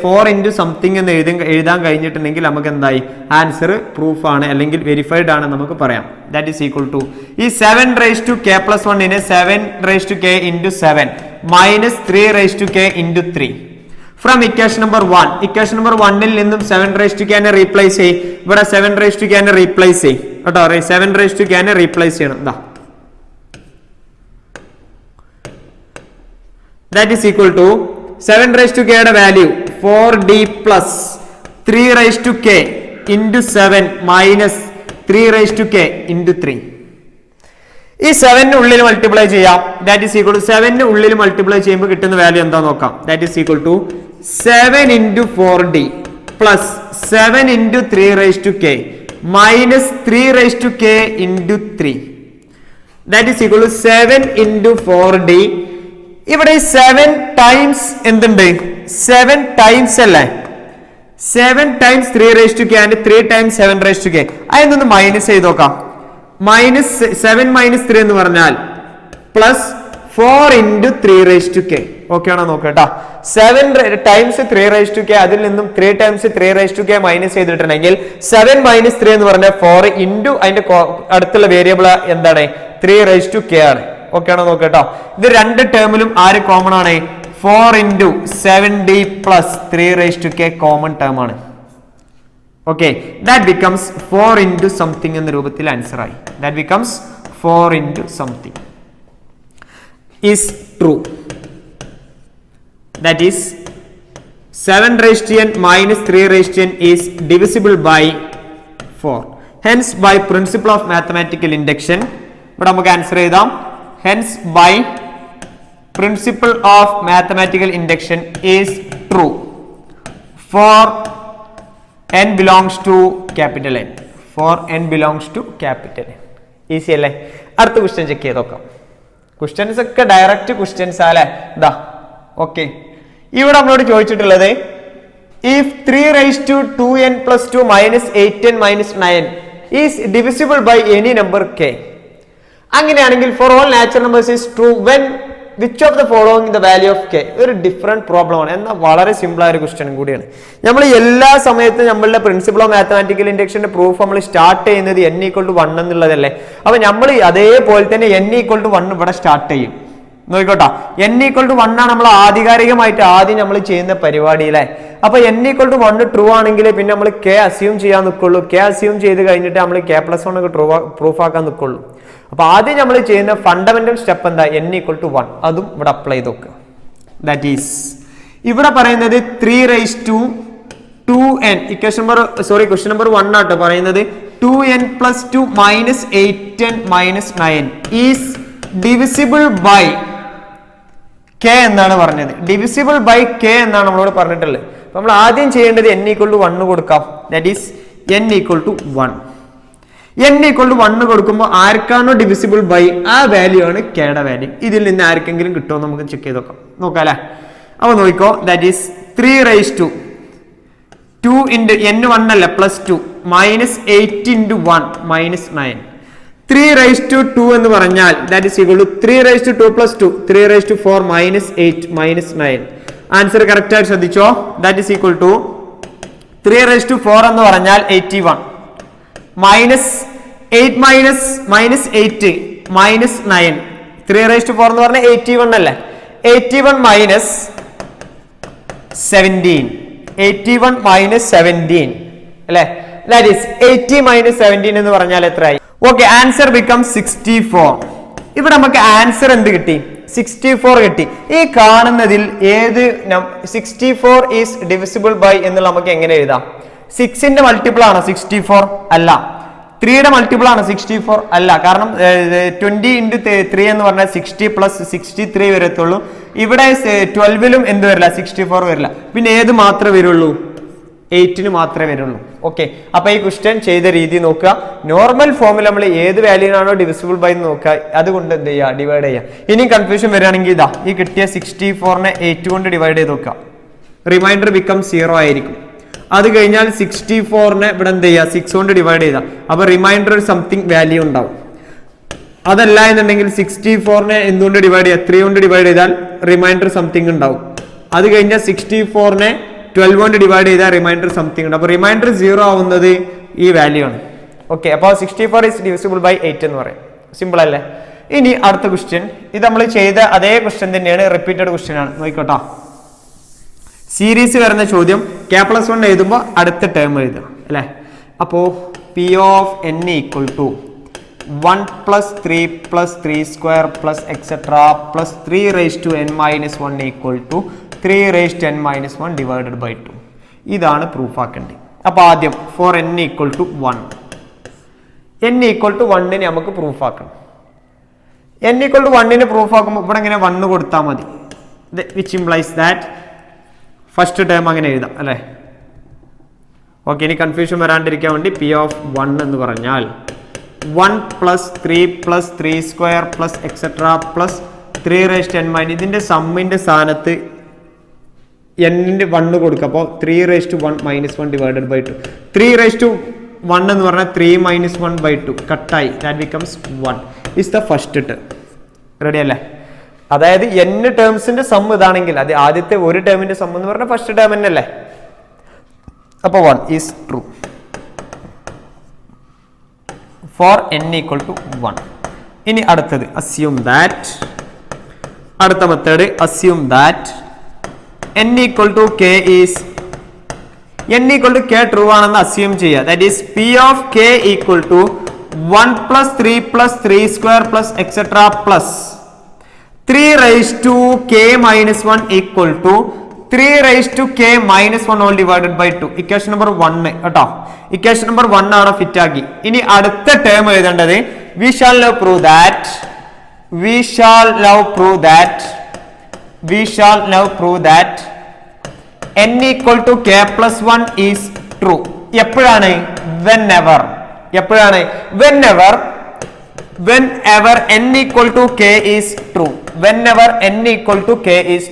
4 into something എന്ന് എഴുതാൻ കഴിഞ്ഞിട്ടുണ്ടെങ്കിൽ നമുക്ക് എന്തായി ആൻസർ പ്രൂഫ് ആണ് അല്ലെങ്കിൽ വെരിഫൈഡ് ആണ് നമുക്ക് പറയാം. ദാറ്റ് ഈസ് ഈക്വൽ ടു ഈ 7 raised to k plus 1 നെ 7 raised to k into 7 minus 3 raised to k into 3 from equation number 1. Equation number 1ൽ നിന്നും 7 raised to k നെ റീപ്ലേസ് ചെയ്യും. ഇവിടെ 7 raised to k നെ റീപ്ലേസ് ചെയ്യും കേട്ടോ. 7 raised to k നെ റീപ്ലേസ് ചെയ്യണം. ദാ that is equal to 7 raised to k യുടെ value 4d plus 3 raised to k into 7 minus 3 raised to k into 3. ഈ 7 ന് ഉള്ളിൽ മൾട്ടിപ്ലൈ ചെയ്യാം. ദാറ്റ് ഈസ് ഈക്വൽ ടു 7 ന് ഉള്ളിൽ മൾട്ടിപ്ലൈ ചെയ്യുമ്പോൾ കിട്ടുന്ന വാല്യൂ എന്താ നോക്കാം. That is equal to 7 into 4d plus 7 into 3 raised to k minus 3 raised to k into 3. That is equal to 7 into 4d. ഇവിടെ 7 ടൈംസ് എന്തുണ്ട്? 7 ടൈംസ് അല്ലേ? 7 times 3 raised to k and 3 times 7 raised to k. അതൊന്ന് minus ചെയ്ത് നോക്കാം. Minus 7 minus 3 എന്ന് പറഞ്ഞാൽ plus 4 into 3 raised to k. Okay ആണോ നോക്കട്ടാ. 7 times 3 raised to k അതിൽ നിന്നും 3 times 3 raised to k minus ചെയ്തിട്ടുണ്ടെങ്കിൽ 7 minus 3 എന്ന് പറഞ്ഞാൽ 4 into അതിന്റെ അടുത്തുള്ള വേരിയബിൾ എന്താണ്? 3 raised to k ആണ്. ഓക്കെ ആണോ നോക്കട്ടോ. ഇത് രണ്ട് ടേമിലും ആര് കോമൺ ആണ്? 4 into 7d plus 3 raised to k common term ആണ്. Okay, that becomes 4 into something എന്ന രൂപത്തിൽ ആൻസർ ആയി. That becomes 4 into something is true. That is 7 raised to n minus 3 raised to n is divisible by 4. Hence by principle of mathematical induction ഇവിടെ നമുക്ക് answer എഴുതാം. Hence by principle of mathematical induction is true for n belongs to capital N. For n belongs to capital N. Easy അല്ലേ? അടുത്ത question check ചെയ്ത് നോക്കാം. Questions ഒക്കെ direct questions അല്ലേ? ഇതാ ഓക്കെ. ഇവിടെ നമ്മളോട് ചോദിച്ചിട്ടുള്ളത് if 3 raised to 2n plus 2 minus 8n minus 9 is divisible by any number k. അങ്ങനെയാണെങ്കിൽ for all natural numbers is true when which of the following the value of k. ഒരു different problem ആണ്, എന്നാൽ വളരെ simple ആയ ഒരു question കൂടിയാണ്. നമ്മൾ എല്ലാ സമയത്തും നമ്മളുടെ പ്രിൻസിപ്പിൾ ഓഫ് മാത്തമാറ്റിക്കൽ ഇൻഡക്ഷന്റെ പ്രൂഫ് നമ്മൾ സ്റ്റാർട്ട് ചെയ്യുന്നത് n equal to 1 എന്നുള്ളതല്ലേ. അപ്പൊ നമ്മൾ അതേപോലെ തന്നെ n equal to 1 ഇവിടെ സ്റ്റാർട്ട് ചെയ്യും. നോക്കോട്ടാ, n equal to 1 ആണ് നമ്മൾ ആധികാരികമായിട്ട് ആദ്യം നമ്മൾ ചെയ്യുന്ന പരിപാടി അല്ലേ. അപ്പൊ n equal to 1 ട്രൂ ആണെങ്കിൽ പിന്നെ നമ്മൾ k അസ്യൂം ചെയ്യാൻ നിൽക്കുള്ളൂ. k അസ്യൂം ചെയ്ത് കഴിഞ്ഞിട്ട് നമ്മൾ k plus 1 ഒക്കെ പ്രൂഫ് ആക്കാൻ നിൽക്കുള്ളൂ. അപ്പൊ ആദ്യം നമ്മൾ ചെയ്യുന്ന ഫണ്ടമെന്റൽ സ്റ്റെപ്പ് എന്താ? n equal to 1. അതും ഇവിടെ അപ്ലൈ ചെയ്ത് നോക്കുക. ദാറ്റ് ഈസ് ഇവിടെ പറയുന്നത് 3 raised to 2n question number 1 ആട്ടോ പറയുന്നത് 2n plus 2 minus 8n minus 9 is divisible by k എന്നാണ് പറഞ്ഞത്. ഡിവിസിബിൾ ബൈ k എന്നാണ് നമ്മളോട് പറഞ്ഞിട്ടുള്ളത്. അപ്പൊ നമ്മൾ ആദ്യം ചെയ്യേണ്ടത് n equal to 1 കൊടുക്കാം. That is n equal to 1. n equal to 1 കൊടുക്കുമ്പോൾ ആർക്കാണോ ഡിവിസിബിൾ ബൈ ആ വാല്യൂ ആണ് k യുടെ വാല്യൂ. ഇതിൽ നിന്ന് ആർക്കെങ്കിലും കിട്ടുമോ നമുക്ക് ചെക്ക് ചെയ്ത് നോക്കാം അല്ലെ. അപ്പൊ നോക്കിക്കോ, that is 3 raised to 2 into n 1 അല്ല plus 2 minus 8 into 1 minus 9. 3 raised to 2 എന്ന് പറഞ്ഞാൽ that is equal to 3 raised to 2 plus 2 3 raised to 4 minus 8 minus 9. Answer correct ആയിട്ട് ശ്രദ്ധിച്ചോ. that is equal to 3 raised to 4 എന്ന് പറഞ്ഞാൽ 81 minus 8 minus 8 minus 9. 3 raised to 4 എന്ന് പറഞ്ഞാൽ 81 അല്ലേ. 81 minus 17 81 minus 17 അല്ലേ. that is 80 minus 17 എന്ന് പറഞ്ഞാൽ എത്രയായി? Okay, answer become 64. ഇവിടെ നമുക്ക് ആൻസർ എന്ത് കിട്ടി? 64 കിട്ടി. ഈ കാണുന്നതിൽ ഏത് 64 ഈസ് ഡിവിസിബിൾ ബൈ എന്നുള്ള നമുക്ക് എങ്ങനെ എഴുതാം? 6ന്റെ മൾട്ടിപ്പിൾ ആണോ 64? അല്ല. 3യുടെ മൾട്ടിപ്പിൾ ആണ് 64? അല്ല. കാരണം 20 into 3 എന്ന് പറഞ്ഞാൽ 60 plus 63 വരത്തുള്ളൂ. ഇവിടെ 12ലും എന്ത് വരില്ല? 64 വരില്ല. പിന്നെ ഏത് മാത്രമേ വരുള്ളൂ? 8ന് മാത്രമേ വരുള്ളൂ. ഓക്കെ, അപ്പൊ ഈ ക്വസ്റ്റ്യൻ ചെയ്ത രീതി നോക്കുക. നോർമൽ ഫോമിൽ നമ്മൾ ഏത് വാല്യൂനാണോ ഡിവിസിബിൾ ബൈ നോക്കുക, അതുകൊണ്ട് എന്ത് ചെയ്യുക? ഡിവൈഡ് ചെയ്യുക. ഇനി കൺഫ്യൂഷൻ വരികയാണെങ്കിൽ ഇതാ ഈ കിട്ടിയ 64നെ 8 കൊണ്ട് ഡിവൈഡ് ചെയ്ത് നോക്കുക. റിമൈൻഡർ ബിക്കം 0 ആയിരിക്കും. അത് കഴിഞ്ഞാൽ 64നെ ഇവിടെ എന്ത് ചെയ്യുക? 6 കൊണ്ട് ഡിവൈഡ് ചെയ്താൽ അപ്പൊ റിമൈൻഡർ സംതിങ് വാല്യൂ ഉണ്ടാവും. അതല്ല എന്നുണ്ടെങ്കിൽ 64നെ എന്തുകൊണ്ട് ഡിവൈഡ് ചെയ്യുക? 3 കൊണ്ട് ഡിവൈഡ് ചെയ്താൽ റിമൈൻഡർ സംതിങ് ഉണ്ടാവും. അത് കഴിഞ്ഞാൽ 64നെ 12 കൊണ്ട് ഡിവൈഡ് ചെയ്താൽ റിമൈൻഡർ സംതിങ് ഉണ്ട്. അപ്പോൾ റിമൈൻഡർ 0 ആവുന്നത് ഈ വാല്യൂ ആണ്. ഓക്കെ, അപ്പോൾ 64 is divisible by 8 എന്ന് പറയും. സിമ്പിൾ അല്ലേ? ഇനി അടുത്ത ക്വസ്റ്റ്യൻ, ഇത് നമ്മൾ ചെയ്ത അതേ ക്വസ്റ്റ്യൻ തന്നെയാണ്, റിപ്പീറ്റഡ് ക്വസ്റ്റ്യൻ ആണ്. നോക്കിക്കോട്ടോ, സീരീസ് വരുന്ന ചോദ്യം K+1 എഴുതുമ്പോൾ അടുത്ത ടേം എഴുതുക അല്ലേ. അപ്പോൾ P of n equal to 1 plus 3 plus 3 square plus etc plus 3 raised to n minus 1 equal to 3 raised to n minus 1 divided by 2. ഇതാണ് പ്രൂഫ് ആക്കേണ്ടത്. അപ്പോൾ ആദ്യം for n equal to 1, n equal to 1 നമുക്ക് proof ആക്കണം. n equal to 1 proof ആക്കുമ്പോൾ ഇവിടെ ഇങ്ങനെ 1 കൊടുത്താൽ മതി, which implies that first term അങ്ങനെ എഴുതാം അല്ലേ. ഓക്കെ, ഇനി കൺഫ്യൂഷൻ വരാണ്ടിരിക്കാൻ വേണ്ടി P of 1 എന്ന് പറഞ്ഞാൽ 1 plus 3 plus 3 square plus etc plus 3 raised to n minus, ഇതിൻ്റെ സമ്മിൻ്റെ സ്ഥാനത്ത് n-ന്റെ 1 കൊടുക്കുക. അപ്പോൾ 3 raised to 1 minus 1 divided by 2. 3 raised to 1 എന്ന് പറഞ്ഞാൽ 3 minus 1 by 2 കട്ടായി, that becomes 1 is the first term. Ready അല്ലേ? അതായത് n ടേംസിന്റെ സം ഇതാണെങ്കിൽ അത് ആദ്യത്തെ ഒരു ടേമിന്റെ സം എന്ന് പറഞ്ഞാൽ ഫസ്റ്റ് ടേം തന്നെയല്ലേ. അപ്പോൾ 1 is true for n equal to 1. ഇനി അടുത്തത് assume that, അടുത്ത method assume that n equal to k is true ആണെന്ന് അസ്യൂം ചെയ്യുക. That is P of k equal to 1 plus 3 plus 3 square plus etc plus 3 raised to k minus 1 equal to 3 raised to k minus 1 all divided by 2. Equation number 1 കേട്ടോ, equation number 1 അവിടെ fit ആക്കി. ഇനി അടുത്ത term എഴുതേണ്ടത് we shall now prove that n equal to k plus 1 is true. എപ്പോഴാണ്? whenever n equal to k is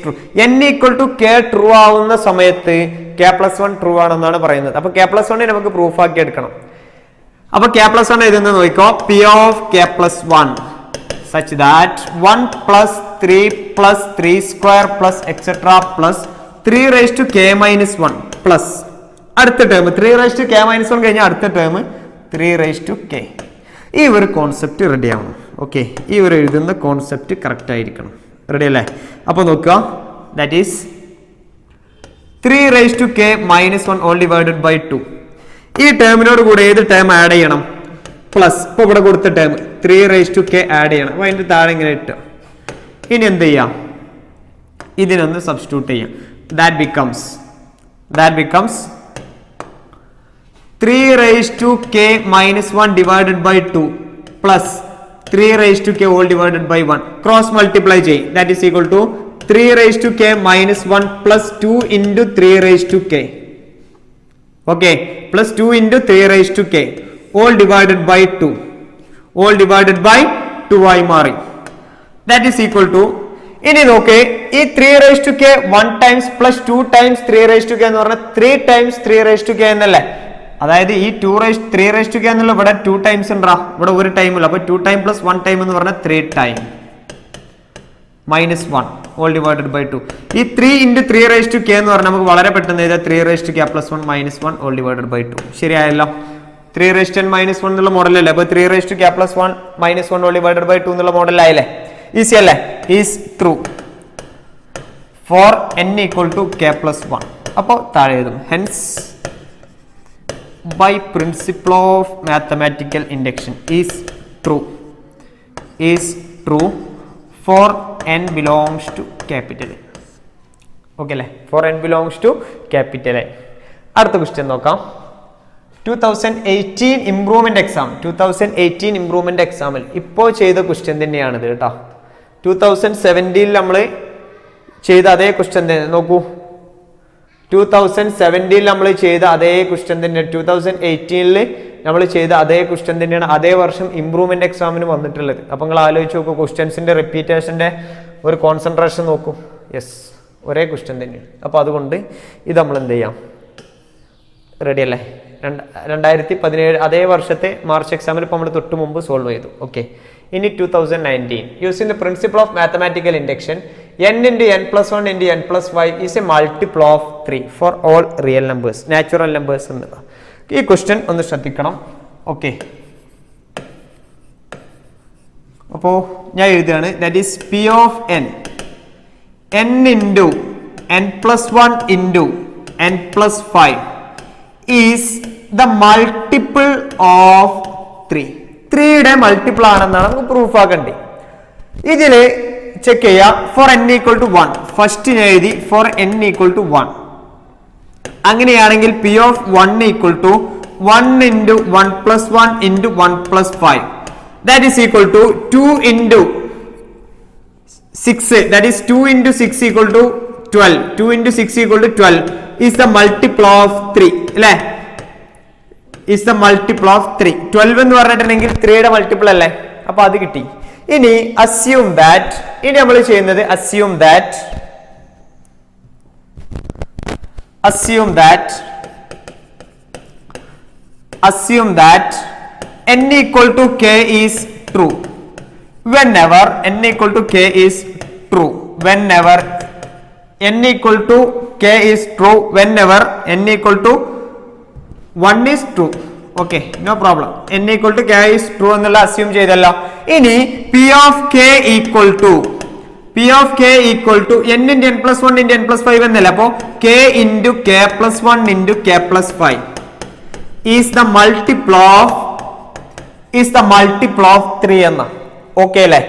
true. n equal to k true ആവുന്ന സമയത്ത് k+1 true ആണെന്നാണ് പറയുന്നത്. അപ്പോൾ k+1 നമുക്ക് പ്രൂഫ് ആക്കി എടുക്കണം. അപ്പോൾ k+1 എഴുതുന്നത് നോക്കിക്കോ, P of k+1 such that 1 plus 3 plus 3 square plus etc plus 3 raised to k minus 1 plus അടുത്ത term 3 raised to k minus 1 കഴിഞ്ഞാൽ അടുത്ത ടേം 3 raised to k. ഈ ഒരു കോൺസെപ്റ്റ് റെഡി ആവണം. ഓക്കെ, ഈ ഒരു എഴുതുന്ന കോൺസെപ്റ്റ് കറക്റ്റ് ആയിരിക്കണം. റെഡി അല്ലേ? അപ്പോൾ നോക്കുക, that is 3 raised to k minus 1 all divided by 2. ഈ ടേമിനോട് കൂടെ ഏത് ടേം ആഡ് ചെയ്യണം? പ്ലസ്. ഇപ്പോൾ ഇവിടെ കൊടുത്ത term 3 raised to k add ചെയ്യണം. അപ്പോൾ അതിൻ്റെ താഴെ ഇങ്ങനെ ഇട്ട് ഇനി എന്ത് ചെയ്യാം? ഇതിനൊന്ന് സബ്സ്റ്റിറ്റ്യൂട്ട് ചെയ്യാം. that becomes 3 raised to k minus 1 divided by 2 plus 3 raised to k all divided by 1 cross multiply ചെയ്യും. that is equal to 3 raised to k minus 1 plus 2 into 3 raised to k. okay, plus 2 into 3 raised to k all divided by 2 ആയി മാറി. that is equal to, ഇനി നോക്കേ, ഈ 3 raised to k 1 times plus 2 times 3 raised to k എന്ന് പറഞ്ഞാൽ 3 times 3 raised to k എന്നല്ലേ. അതായത് ഈ 3 raised to k എന്നുള്ള ഇവിടെ 2 times ഉണ്ടാ, ഇവിടെ ഒരു ടൈം ഇല്ല. അപ്പോൾ 2 time plus 1 time എന്ന് പറഞ്ഞാൽ 3 time minus 1 all divided by 2. ഈ 3 into 3 raised to k എന്ന് പറഞ്ഞാൽ നമുക്ക് വളരെ പെട്ടെന്ന് എഴുതാം 3 raised to k plus 1 minus 1 all divided by 2. ശരിയായല്ലോ? 3 raised to n minus 1 എന്നുള്ള മോഡലല്ലേ. അപ്പോൾ 3 raised to k plus 1 minus 1 all divided by 2 എന്നുള്ള മോഡലായില്ലേ. ഈസി അല്ലേ? Is true four n equal to k plus 1. അപ്പോൾ താഴെ എഴുതും hence by principle of mathematical induction is true for n belongs to capital A. Okay അല്ലേ? for n belongs to capital A. അടുത്ത question നോക്കാം. 2018 improvement എക്സാമിൽ ഇപ്പോൾ ചെയ്ത question തന്നെയാണിത് കേട്ടോ. 2017 നമ്മൾ ചെയ്ത അതേ ക്വസ്റ്റ്യൻ തന്നെ നോക്കൂ. 2017 നമ്മൾ ചെയ്ത അതേ ക്വസ്റ്റ്യൻ തന്നെയാണ് 2018 നമ്മൾ ചെയ്ത അതേ ക്വസ്റ്റ്യൻ തന്നെയാണ് അതേ വർഷം ഇംപ്രൂവ്മെന്റ് എക്സാമിന് വന്നിട്ടുള്ളത്. അപ്പോൾ നിങ്ങൾ ആലോചിച്ച് നോക്കൂ, ക്വസ്റ്റ്യൻസിന്റെ റിപ്പീറ്റേഷന്റെ ഒരു കോൺസെൻട്രേഷൻ നോക്കൂ. യെസ്, ഒരേ ക്വസ്റ്റ്യൻ തന്നെയാണ്. അപ്പോൾ അതുകൊണ്ട് ഇത് നമ്മൾ എന്ത് ചെയ്യാം? റെഡി അല്ലേ? 2017 അതേ വർഷത്തെ മാർച്ച് എക്സാമിൽ ഇപ്പോൾ നമ്മൾ തൊട്ട് മുമ്പ് സോൾവ് ചെയ്തു. ഓക്കെ, ഇനി 2019 using the principle of mathematical induction n into n plus 1 into n plus 5 is a multiple of 3 for all real numbers, natural numbers. ഈ ക്വസ്റ്റ്യൻ ഒന്ന് ശ്രദ്ധിക്കണം. ഓക്കെ, അപ്പോൾ ഞാൻ എഴുതുകയാണ്. That is p of n into n plus 1 into n plus 5 is the multiple of 3. 3യുടെ multiple ആണെന്നാണ് നമുക്ക് proof ആക്കണ്ടേ. ഇതില് ചെക്ക് ചെയ്യാം. For n equal to 1 first ഞാൻ എഴുതി ഫോർ n ഈക്വൽ ടു 1. അങ്ങനെയാണെങ്കിൽ p of 1 equal to 1 into 1 plus 1 into 1 plus 5 that is equal to 2 into 6, that is 2 into 6 equal to 12. 2 into 6 equal to 12 is the multiple of 3 അല്ലേ? Is the multiple of 3. 12 എന്ന് പറഞ്ഞിട്ടുണ്ടെങ്കിൽ 3യുടെ multiple അല്ലേ? അപ്പൊ അത് കിട്ടി. ഇനി assume that, ഇനി നമ്മൾ ചെയ്യുന്നത് assume that n equal to k is true whenever n equal to k is true, whenever n equal to k is true, whenever n equal to 1 is true. Okay, no problem. n equal to k is true എന്നുള്ള assume ചെയ്തല്ലോ. ഇനി p of k equal to n into n plus 1 into n plus 5 എന്നല്ല. അപ്പോ k into k plus 1 into k plus 5 is the multiple of 3 എന്ന. Okay അല്ലേ?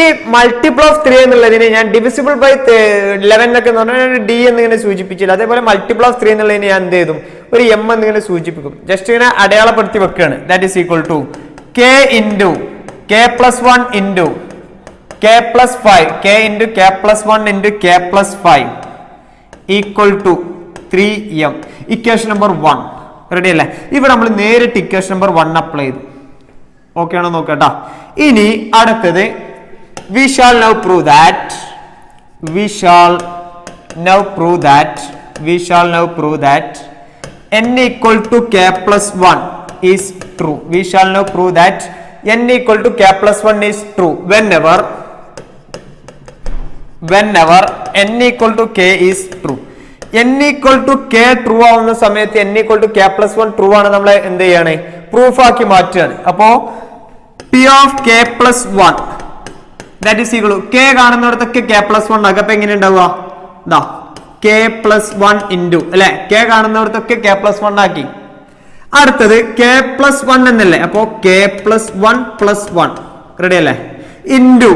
ഈ multiple of 3 എന്നുള്ളതിനെ ഞാൻ ഡിവിസിബിൾ ബൈ 11 എന്നൊക്കെ പറഞ്ഞാൽ ഡി എന്നിങ്ങനെ സൂചിപ്പിച്ചില്ല. അതേപോലെ മൾട്ടിപ്പിൾ ഓഫ് 3 എന്നുള്ളതിനെ ഞാൻ എന്ത് ചെയ്തും, ഒരു എം എന്നിങ്ങനെ സൂചിപ്പിക്കും. ജസ്റ്റ് ഇങ്ങനെ അടയാളപ്പെടുത്തി വെക്കുകയാണ്. That is equal to k into k plus 1 into k plus 5, k into k plus 1 into k plus 5 equal to 3m. Equation number 1 ready അല്ലേ? ഇവിടെ നമ്മൾ നേരിട്ട് ഇക്വേഷൻ നമ്പർ 1 അപ്ലൈ ചെയ്തു. ഓക്കെ ആണോ നോക്കട്ടാ. ഇനി അടുത്തത് we shall now prove that n equal to k plus 1 is true. We shall now prove that n equal to k plus 1 is true whenever n equal to k is true. n equal to k true ആവുന്ന സമയത്ത് n equal to k plus 1 true ആണ് നമ്മൾ എന്ത് ചെയ്യാണ്, proof ആക്കി മാറ്റുകയാണ്. അപ്പോ p of k plus 1 that is equal to k കാണുന്നിടത്തൊക്കെ k plus 1 ആക്കുക. അപ്പൊ എങ്ങനെ ഉണ്ടാവുക, ദാ k plus 1 ഇൻറ്റു അല്ലെ, k കാണുന്നിടത്തൊക്കെ k plus 1 ആക്കി. അടുത്തത് k plus 1 എന്നല്ലേ, അപ്പോ k plus 1 plus 1 റെഡി അല്ലേ, into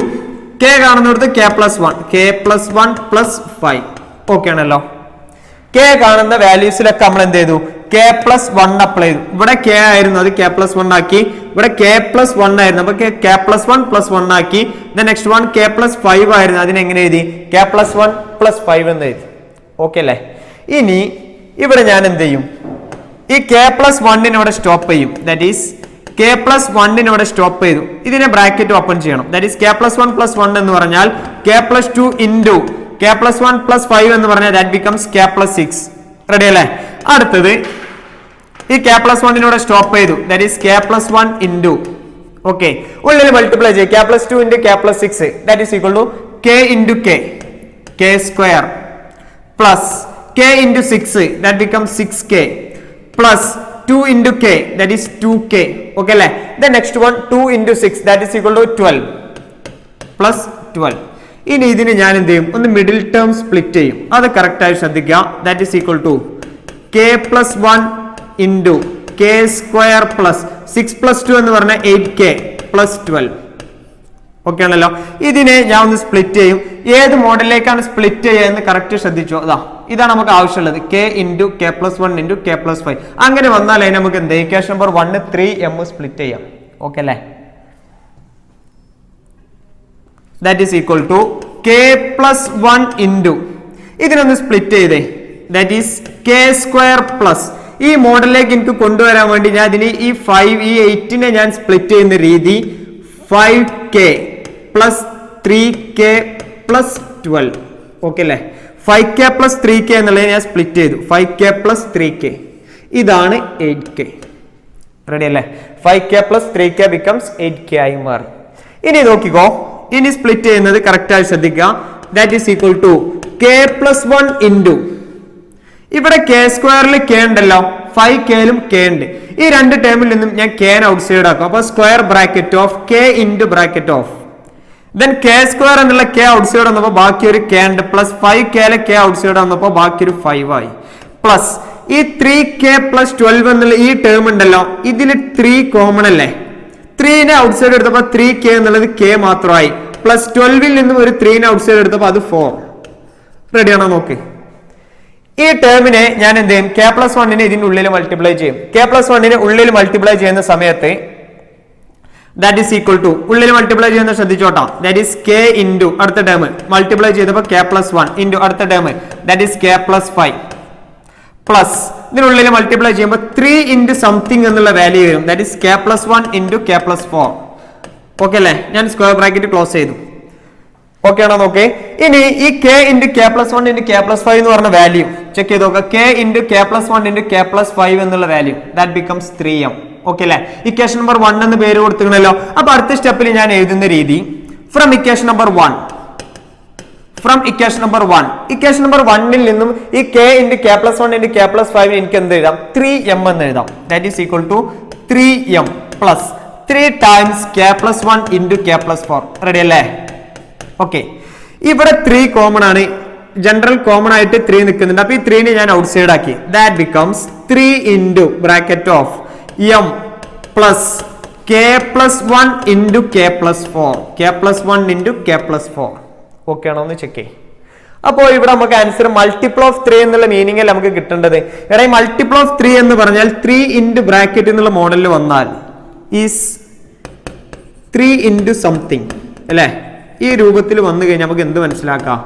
k കാണുന്നിടത്ത് k plus 1, k plus 1 plus 5. Okay ആണല്ലോ. k കാണുന്ന വാല്യൂസിലൊക്കെ നമ്മൾ എന്ത് ചെയ്തു, k plus 1 അപ്ലൈ ചെയ്തു. ഇവിടെ k ആയിരുന്നു, അത് k plus 1 ആക്കി. ഇവിടെ k plus 1 ആയിരുന്നു, അപ്പൊ k plus 1 plus 1 ആക്കി. നെക്സ്റ്റ് വൺ k plus 5 ആയിരുന്നു, അതിനെങ്ങനെ എഴുതി, k plus 1 plus 5 എന്ന് എഴുതി. ഓക്കെ അല്ലേ? ഇനി ഇവിടെ ഞാൻ എന്ത് ചെയ്യും, ഈ k plus 1 ഇവിടെ സ്റ്റോപ്പ് ചെയ്യും. ദാറ്റ് ഈസ് k plus 1 ഇവിടെ സ്റ്റോപ്പ് ചെയ്തു. ഇതിനെ ബ്രാക്കറ്റ് ഓപ്പൺ ചെയ്യണം. That is k plus 1 plus 1 എന്ന് പറഞ്ഞാൽ k plus 2 ഇൻറ്റു k plus 1 plus 5 എന്ന് പറഞ്ഞാൽ that becomes k plus 6. Ready അല്ലേ? അടുത്തത് ഈ k plus 1 ഇവിടെ സ്റ്റോപ്പ് ചെയ്തു. That is k plus 1 into okay ഉള്ളിൽ മൾട്ടിപ്ലൈ ചെയ്യും k plus 2 ഇൻറ്റു k plus 6 that is equal to k into k square plus k into 6 that becomes 6k plus 2 into k that is 2k. okay അല്ലേ? the next one 2 into 6 that is equal to 12 plus 12. ഇനി ഇതിനെ ഞാൻ എന്ത് ചെയ്യും, ഒന്ന് middle term split ചെയ്യും. അത് correct ആയി ശ്രദ്ധിക്കുക. that is equal to k plus 1 into k square plus 6 plus 2 എന്ന് പറഞ്ഞാൽ 8k plus 12. ഓക്കെ ആണല്ലോ. ഇതിനെ ഞാൻ ഒന്ന് സ്പ്ലിറ്റ് ചെയ്യും. ഏത് മോഡലിലേക്കാണ് സ്പ്ലിറ്റ് ചെയ്യുക എന്ന് കറക്റ്റ് ശ്രദ്ധിച്ചോ. അതാ ഇതാണ് നമുക്ക് ആവശ്യമുള്ളത്, k into k plus 1 into k plus 5. അങ്ങനെ വന്നാലേ നമുക്ക് എന്ത് ഇക്വേഷൻ നമ്പർ 1 3m സ്പ്ലിറ്റ് ചെയ്യാം. ഓക്കെ അല്ലേ? That is equal to k plus 1 into ഇതിനൊന്ന് സ്പ്ലിറ്റ് ചെയ്തേ, that is k square plus. ഈ മോഡലിലേക്ക് എനിക്ക് കൊണ്ടുവരാൻ വേണ്ടി ഞാൻ ഇതിന് ഈ 8നെ ഞാൻ സ്പ്ലിറ്റ് ചെയ്യുന്ന രീതി 5k plus 3k plus 12. Okay അല്ലേ? 5k പ്ലസ് 3k എന്നുള്ളത് ഞാൻ സ്പ്ലിറ്റ് ചെയ്തു. 5k പ്ലസ് 3k ഇതാണ് 8k. റെഡി അല്ലേ? 5k plus 3k becomes 8k ആയി മാറി. ഇനി നോക്കിക്കോ, ഇനി സ്പ്ലിറ്റ് ചെയ്യുന്നത് കറക്റ്റ് ആയി ശ്രദ്ധിക്കുക. That is equal to k plus 1 into ഇവിടെ കെ സ്ക്വയറിൽ കെ ഉണ്ടല്ലോ 5k ലും കെ ഉണ്ട്. ഈ രണ്ട് ടേമിൽ നിന്നും ഞാൻ കെ ഔട്ട് സൈഡ് ആക്കും. അപ്പൊ square bracket of K into bracket of then K square എന്നുള്ള കെ ഔട്ട് സൈഡ് വന്നപ്പോൾ ബാക്കി ഒരു കെ ഉണ്ട് plus 5k K out side വന്നപ്പോൾ ബാക്കി ഒരു 5 ആയി പ്ലസ് ഈ 3k പ്ലസ് 12 എന്നുള്ള ഈ ടേം ഉണ്ടല്ലോ ഇതിൽ 3 കോമൺ അല്ലേ 3നെ ഔട്ട് സൈഡ് എടുത്തപ്പോൾ 3k എന്നുള്ളത് k മാത്രമായി പ്ലസ് 12ൽ നിന്നും ഒരു 3നെ ഔട്ട് സൈഡ് എടുത്തപ്പോൾ അത് 4 റെഡിയാണോ നോക്ക്. ഈ ടേമിനെ ഞാൻ എന്ത് ചെയ്യും കെ പ്ലസ് 1നെ ഇതിന്റെ ഉള്ളിൽ മൾട്ടിപ്ലൈ ചെയ്യും. കെ പ്ലസ് 1നെ ഉള്ളിൽ മൾട്ടിപ്ലൈ ചെയ്യുന്ന സമയത്ത് ദാറ്റ് ഈസ് ഈക്വൽ ടു ഉള്ളിൽ മൾട്ടിപ്ലൈ ചെയ്യുന്ന ശ്രദ്ധിച്ചോട്ടോ ദാറ്റ് ഈസ് കെ ഇൻറ്റു അടുത്ത ടേം മൾട്ടിപ്ലൈ ചെയ്തപ്പോൾ കെ പ്ലസ് 1 ഇൻറ്റു അടുത്ത term that is K plus 5 plus ഇതിനുള്ളിൽ മൾട്ടിപ്ലൈ ചെയ്യുമ്പോൾ 3 ഇൻറ്റു സംതിങ് എന്നുള്ള വാല്യൂ വരും that is K plus 1 into k plus 4. Okay അല്ലേ? ഞാൻ സ്ക്വയർ ബ്രാക്കറ്റ് ക്ലോസ് ചെയ്തു. ഓക്കെ ആണോ നോക്കേ. ഇനി ഈ k into k plus 1 into k plus 5 എന്ന് പറഞ്ഞ വാല്യൂ ചെക്ക് ചെയ്ത് നോക്കുക. K into k plus 1 into k plus 5 എന്നുള്ള value that becomes 3m. Okay അല്ലേ? ഇക്വേഷൻ നമ്പർ 1 എന്ന് പേര് കൊടുത്തിട്ടുണ്ടല്ലോ. അപ്പൊ അടുത്ത സ്റ്റെപ്പിൽ ഞാൻ എഴുതുന്ന രീതി from equation number 1 equation number 1ൽ നിന്നും ഈ k into k plus 1 into k plus 5 എനിക്ക് എന്ത് എഴുതാം 3m എന്ന് എഴുതാം. That is equal to 3m plus 3 times k plus 1 into k plus 4. Ready അല്ലേ? ഓക്കെ. ഇവിടെ 3 കോമൺ ആണ്, ജനറൽ കോമൺ ആയിട്ട് 3 നിൽക്കുന്നുണ്ട്. അപ്പൊ ഈ 3നെ ഞാൻ ഔട്ട് സൈഡ് ആക്കി that becomes 3 into bracket of m plus K plus 1 into k plus 4 K plus 1 into k plus 4. Okay ആണോ എന്ന് ചെക്ക് ചെയ്യും. അപ്പോൾ ഇവിടെ നമുക്ക് ആൻസർ മൾട്ടിപ്പിൾ ഓഫ് 3 എന്നുള്ള മീനിങ്ങിൽ നമുക്ക് കിട്ടേണ്ടത്. എടാ മൾട്ടിപ്പിൾ ഓഫ് 3 എന്ന് പറഞ്ഞാൽ 3 ഇൻറ്റു ബ്രാക്കറ്റ് എന്നുള്ള മോഡലിൽ വന്നാൽ ഈസ് 3 ഇൻറ്റു സംതിങ് അല്ലേ? ഈ രൂപത്തിൽ വന്നു കഴിഞ്ഞാൽ നമുക്ക് എന്ത് മനസ്സിലാക്കാം?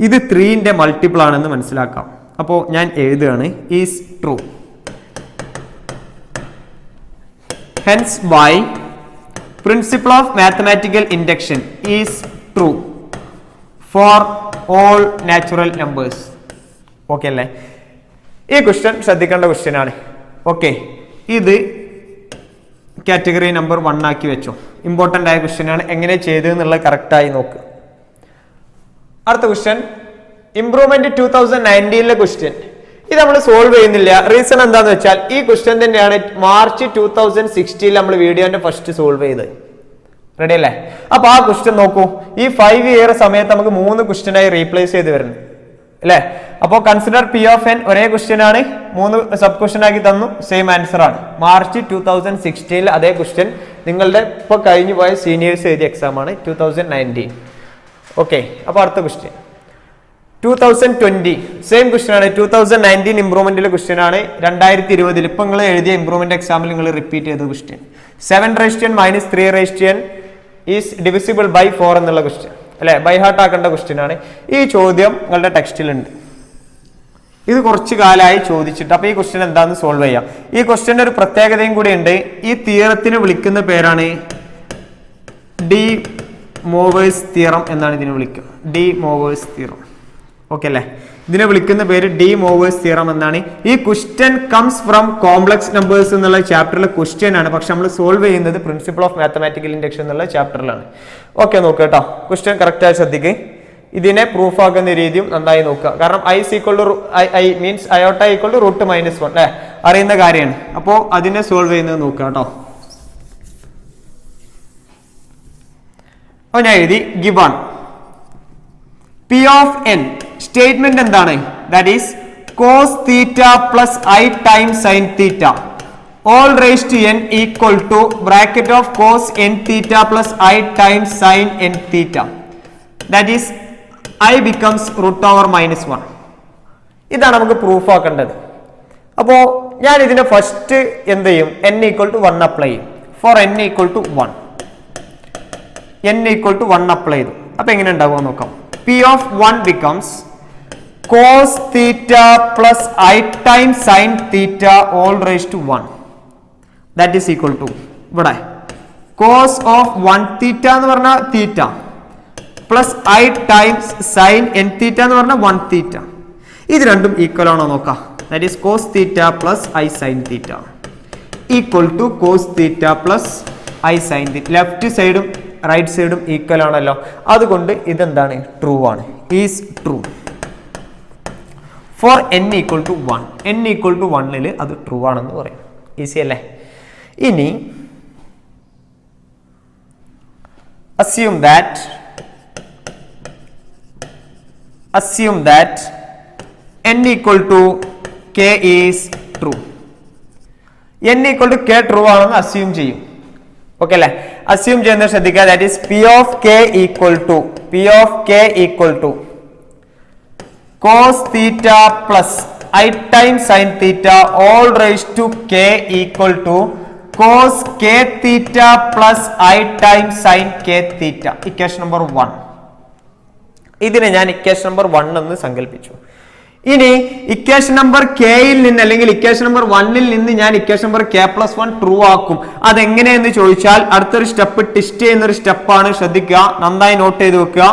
ഇത് 3ന്റെ മൾട്ടിപ്പിൾ ആണെന്ന് മനസ്സിലാക്കാം. അപ്പോൾ ഞാൻ എഴുതുകയാണ് is true. Hence by principle of mathematical induction is true for all natural numbers. Okay അല്ലേ? ഈ ക്വസ്റ്റ്യൻ ശ്രദ്ധിക്കേണ്ട ക്വസ്റ്റ്യൻ ആണ്. ഓക്കെ, ഇത് കാറ്റഗറി നമ്പർ 1 ആക്കി വെച്ചോ. ഇമ്പോർട്ടൻ്റ് ആയ ക്വസ്റ്റ്യൻ ആണ്. എങ്ങനെ ചെയ്തെന്നുള്ളത് കറക്റ്റായി നോക്ക്. അടുത്ത ക്വസ്റ്റ്യൻ ഇംപ്രൂവ്മെന്റ് 2019 ക്വസ്റ്റ്യൻ. ഇത് നമ്മൾ സോൾവ് ചെയ്യുന്നില്ല. റീസൺ എന്താന്ന് വെച്ചാൽ ഈ ക്വസ്റ്റ്യൻ തന്നെയാണ് മാർച്ച് 2016 നമ്മൾ വീഡിയോന്റെ ഫസ്റ്റ് സോൾവ് ചെയ്തത്. റെഡി അല്ലേ? അപ്പൊ ആ ക്വസ്റ്റ്യൻ നോക്കൂ. ഈ 5 ഇയർ സമയത്ത് നമുക്ക് 3 ക്വസ്റ്റ്യനായി റീപ്ലേസ് ചെയ്ത് വരുന്നു അല്ലേ? അപ്പോൾ കൺസിഡർ പി ഓഫ് എൻ ഒരേ ക്വസ്റ്റ്യൻ ആണ്, 3 സബ് ക്വസ്റ്റ്യൻ ആക്കി തന്നു, സെയിം ആൻസർ ആണ്. മാർച്ച് 2016 അതേ ക്വസ്റ്റ്യൻ നിങ്ങളുടെ ഇപ്പൊ കഴിഞ്ഞു പോയ സീനിയേഴ്സ് എഴുതിയ എക്സാം ആണ് 2019. ഓക്കെ, അപ്പൊ അടുത്ത ക്വസ്റ്റ്യൻ 2020 സെയിം ക്വസ്റ്റ്യൻ ആണ്. 2019 ഇംപ്രൂവ്മെന്റിലെ ക്വസ്റ്റ്യൻ ആണ്. 2020 ഇപ്പൊ നിങ്ങൾ എഴുതിയ ഇംപ്രൂവ്മെന്റ് എക്സാമിൽ നിങ്ങൾ റിപ്പീറ്റ് ചെയ്ത ക്വസ്റ്റ്യൻ 7 - 3 ഈസ് ഡിവിസിബിൾ ബൈ 4 എന്നുള്ള ക്വസ്റ്റ്യൻ അല്ലെ? ബൈ ഹാർട്ട് ആക്കേണ്ട ക്വസ്റ്റ്യൻ ആണ്. ഈ ചോദ്യം നിങ്ങളുടെ ടെക്സ്റ്റിലുണ്ട്. ഇത് കുറച്ചു കാലമായി ചോദിച്ചിട്ട്. അപ്പൊ ഈ ക്വസ്റ്റ്യൻ എന്താന്ന് സോൾവ് ചെയ്യാം. ഈ ക്വസ്റ്റ്യന്റെ ഒരു പ്രത്യേകതയും കൂടി ഉണ്ട്. ഈ തിയറത്തിന് വിളിക്കുന്ന പേരാണ് ഡി മോവേഴ്സ് തിയറം എന്നാണ് ഇതിനെ വിളിക്കുക. D മോവേഴ്സ് theorem. ഓക്കെ അല്ലേ? ഇതിനെ വിളിക്കുന്ന പേര് ഡി മോവേഴ്സ് തിയറം എന്നാണ്. ഈ question comes from complex numbers എന്നുള്ള ചാപ്റ്ററിലെ ക്വസ്റ്റ്യൻ ആണ്. പക്ഷെ നമ്മൾ സോൾവ് ചെയ്യുന്നത് പ്രിൻസിപ്പിൾ ഓഫ് മാത്തമാറ്റിക്കൽ ഇൻഡക്ഷൻ എന്നുള്ള ചാപ്റ്ററിലാണ്. ഓക്കെ, നോക്കുക കേട്ടോ. ക്വസ്റ്റ്യൻ കറക്റ്റായി ശ്രദ്ധിക്കുക. ഇതിനെ പ്രൂഫ് ആക്കുന്ന രീതിയും നന്നായി നോക്കുക. കാരണം i means iota equal to root -1 അല്ലെ? അറിയുന്ന കാര്യമാണ്. അപ്പോൾ അതിനെ സോൾവ് ചെയ്യുന്നത് നോക്കുക കേട്ടോ. അപ്പോൾ ഞാൻ എഴുതി given p of n statement എന്താണ്? That is cos theta plus i time sine theta all raise to n equal to bracket of cos n theta plus i time sine n theta. That is i becomes √(-1). ഇതാണ് നമുക്ക് proof ആക്കേണ്ടത്. അപ്പോൾ ഞാൻ ഇതിനെ first എന്ത് ചെയ്യും? n = 1 apply ചെയ്യും. Four n = 1 apply ചെയ്തു. അപ്പൊ എങ്ങനെ ഉണ്ടാവുക നോക്കാം. P of 1 becomes cos theta plus I times sin theta all raised to 1. That is equal to ഇവിടെ cos of 1 theta എന്ന് പറഞ്ഞാൽ theta plus I times sin n theta എന്ന് പറഞ്ഞാൽ 1 theta. ഇത് രണ്ടും ഈക്വൽ ആണോ നോക്കാം. That is cos theta plus I sin theta equal to cos theta plus I sin theta. Left സൈഡും റൈറ്റ് സൈഡും ഈക്വൽ ആണല്ലോ. അതുകൊണ്ട് ഇതെന്താണ്? ട്രൂ ആണ്. is true for n equal to 1. n equal to 1 ൽ അത് ട്രൂ ആണെന്ന് പറയും. ഈസി അല്ലേ? ഇനി assume that n equal to k is true. n equal to k true ആണെന്ന് അസ്യൂം ചെയ്യും. ഓക്കെ അല്ലേ? അസ്യൂം ചെയ്യുന്നത് ശ്രദ്ധിക്കുക. That is p of k equal to cos theta plus I times sin theta all raised to k equal to cos k theta plus I times sin k theta. Equation number 1. ഇതിനെ ഞാൻ equation number 1 എന്ന് സങ്കല്പിച്ചു. ഇനി equation number കെയിൽ നിന്ന് അല്ലെങ്കിൽ equation number 1 നിന്ന് ഞാൻ equation number k+1 true ആക്കും. അതെങ്ങനെയെന്ന് ചോദിച്ചാൽ അടുത്തൊരു സ്റ്റെപ്പ് ടെസ്റ്റ് ചെയ്യുന്ന ഒരു സ്റ്റെപ്പാണ്. ശ്രദ്ധിക്കുക, നന്നായി നോട്ട് ചെയ്ത് വെക്കുക.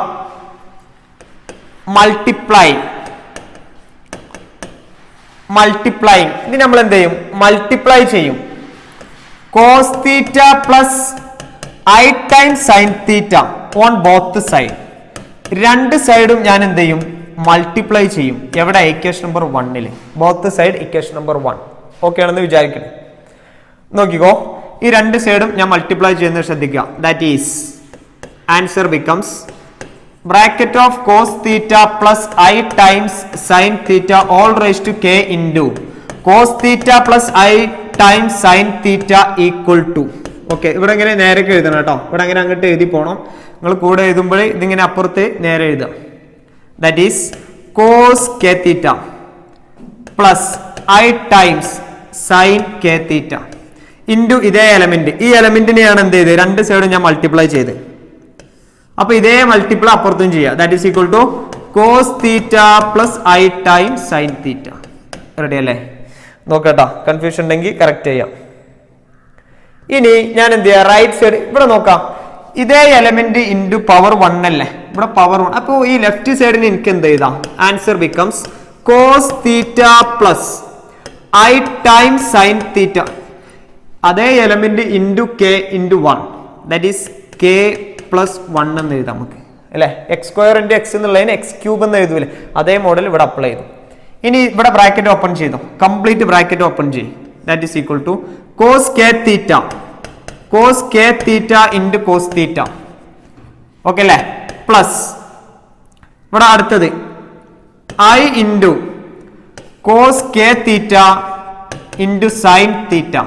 മൾട്ടിപ്ലൈങ് ഇത് നമ്മൾ എന്ത് ചെയ്യും? മൾട്ടിപ്ലൈ ചെയ്യും. cos theta plus I times sin theta on both side. രണ്ട് സൈഡും ഞാൻ എന്ത് ചെയ്യും? മൾട്ടിപ്ലൈ ചെയ്യും. എവിടെ? Equation number 1 both side equation number 1. Okay ആണെന്ന് വിചാരിക്കണേ. നോക്കിക്കോ, ഈ രണ്ട് സൈഡും ഞാൻ മൾട്ടിപ്ലൈ ചെയ്യുന്നത് ശ്രദ്ധിക്കുക. That is answer becomes bracket of cos theta plus I times sin theta all raised to k into cos theta plus I times sin theta equal to. Okay, ഇവിടെ ഇങ്ങനെ നേരെ എഴുതണം കേട്ടോ. ഇവിടെ അങ്ങനെ അങ്ങോട്ട് എഴുതി പോകണം. നിങ്ങൾ കൂടെ എഴുതുമ്പോൾ ഇതിങ്ങനെ അപ്പുറത്ത് നേരെ എഴുതാം. That is cos k theta plus I times sin k theta into ഇതേ എലമെന്റ്. ഈ എലമെന്റിനെയാണ് എന്ത് ചെയ്ത് രണ്ട് സൈഡും ഞാൻ മൾട്ടിപ്ലൈ ചെയ്ത്. അപ്പൊ ഇതേ മൾട്ടിപ്ലൈ അപ്പുറത്തും ചെയ്യാം. That is equal to cos theta plus I times sin theta. Ready അല്ലേ? നോക്കട്ടോ, കൺഫ്യൂഷൻ ഉണ്ടെങ്കിൽ കറക്റ്റ് ചെയ്യാം. ഇനി ഞാൻ എന്ത് ചെയ്യാം? റൈറ്റ് സൈഡ് ഇവിടെ നോക്കാം. ഇതേ എലമെന്റ് ഇൻറ്റു പവർ 1 അല്ലേ? ഇവിടെ പവർ 1. അപ്പോൾ ഈ ലെഫ്റ്റ് സൈഡിന് എനിക്ക് എന്ത് ചെയ്താം? Answer becomes cos theta plus I times sin theta. അതേ element into k into 1. That is k plus 1 എന്ന് എഴുതാം നമുക്ക് അല്ലേ? x² into x എന്നുള്ളതിന് x³ എന്ന് എഴുതൂലേ? അതേ മോഡൽ ഇവിടെ അപ്ലൈ ചെയ്തു. ഇനി ഇവിടെ ബ്രാക്കറ്റ് ഓപ്പൺ ചെയ്തു. കംപ്ലീറ്റ് ബ്രാക്കറ്റ് ഓപ്പൺ ചെയ്യും. That is equal to cos k theta into cos theta. Okay അല്ലേ? പ്ലസ് ഇവിടെ അടുത്തത് I into cos k theta into sin theta.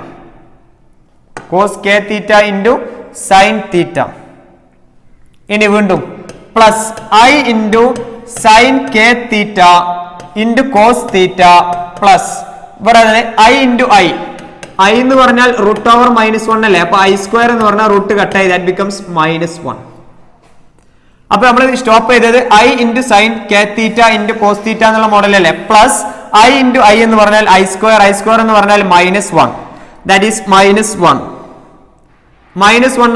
cos k theta into sin theta. ഇനി വീണ്ടും plus I into sin k theta into cos theta plus ഇവിടെ I into I എന്ന് പറഞ്ഞാൽ √/-1 അല്ലേ? അപ്പൊ I² എന്ന് പറഞ്ഞാൽ റൂട്ട് കട്ടായി. That becomes -1. അപ്പൊ നമ്മൾ സ്റ്റോപ്പ് ചെയ്തത് I into sin k theta into cos theta എന്നുള്ള മോഡൽ അല്ലേ? പ്ലസ് I into I എന്ന് പറഞ്ഞാൽ I² എന്ന് പറഞ്ഞാൽ -1. ദാറ്റ് ഈസ് -1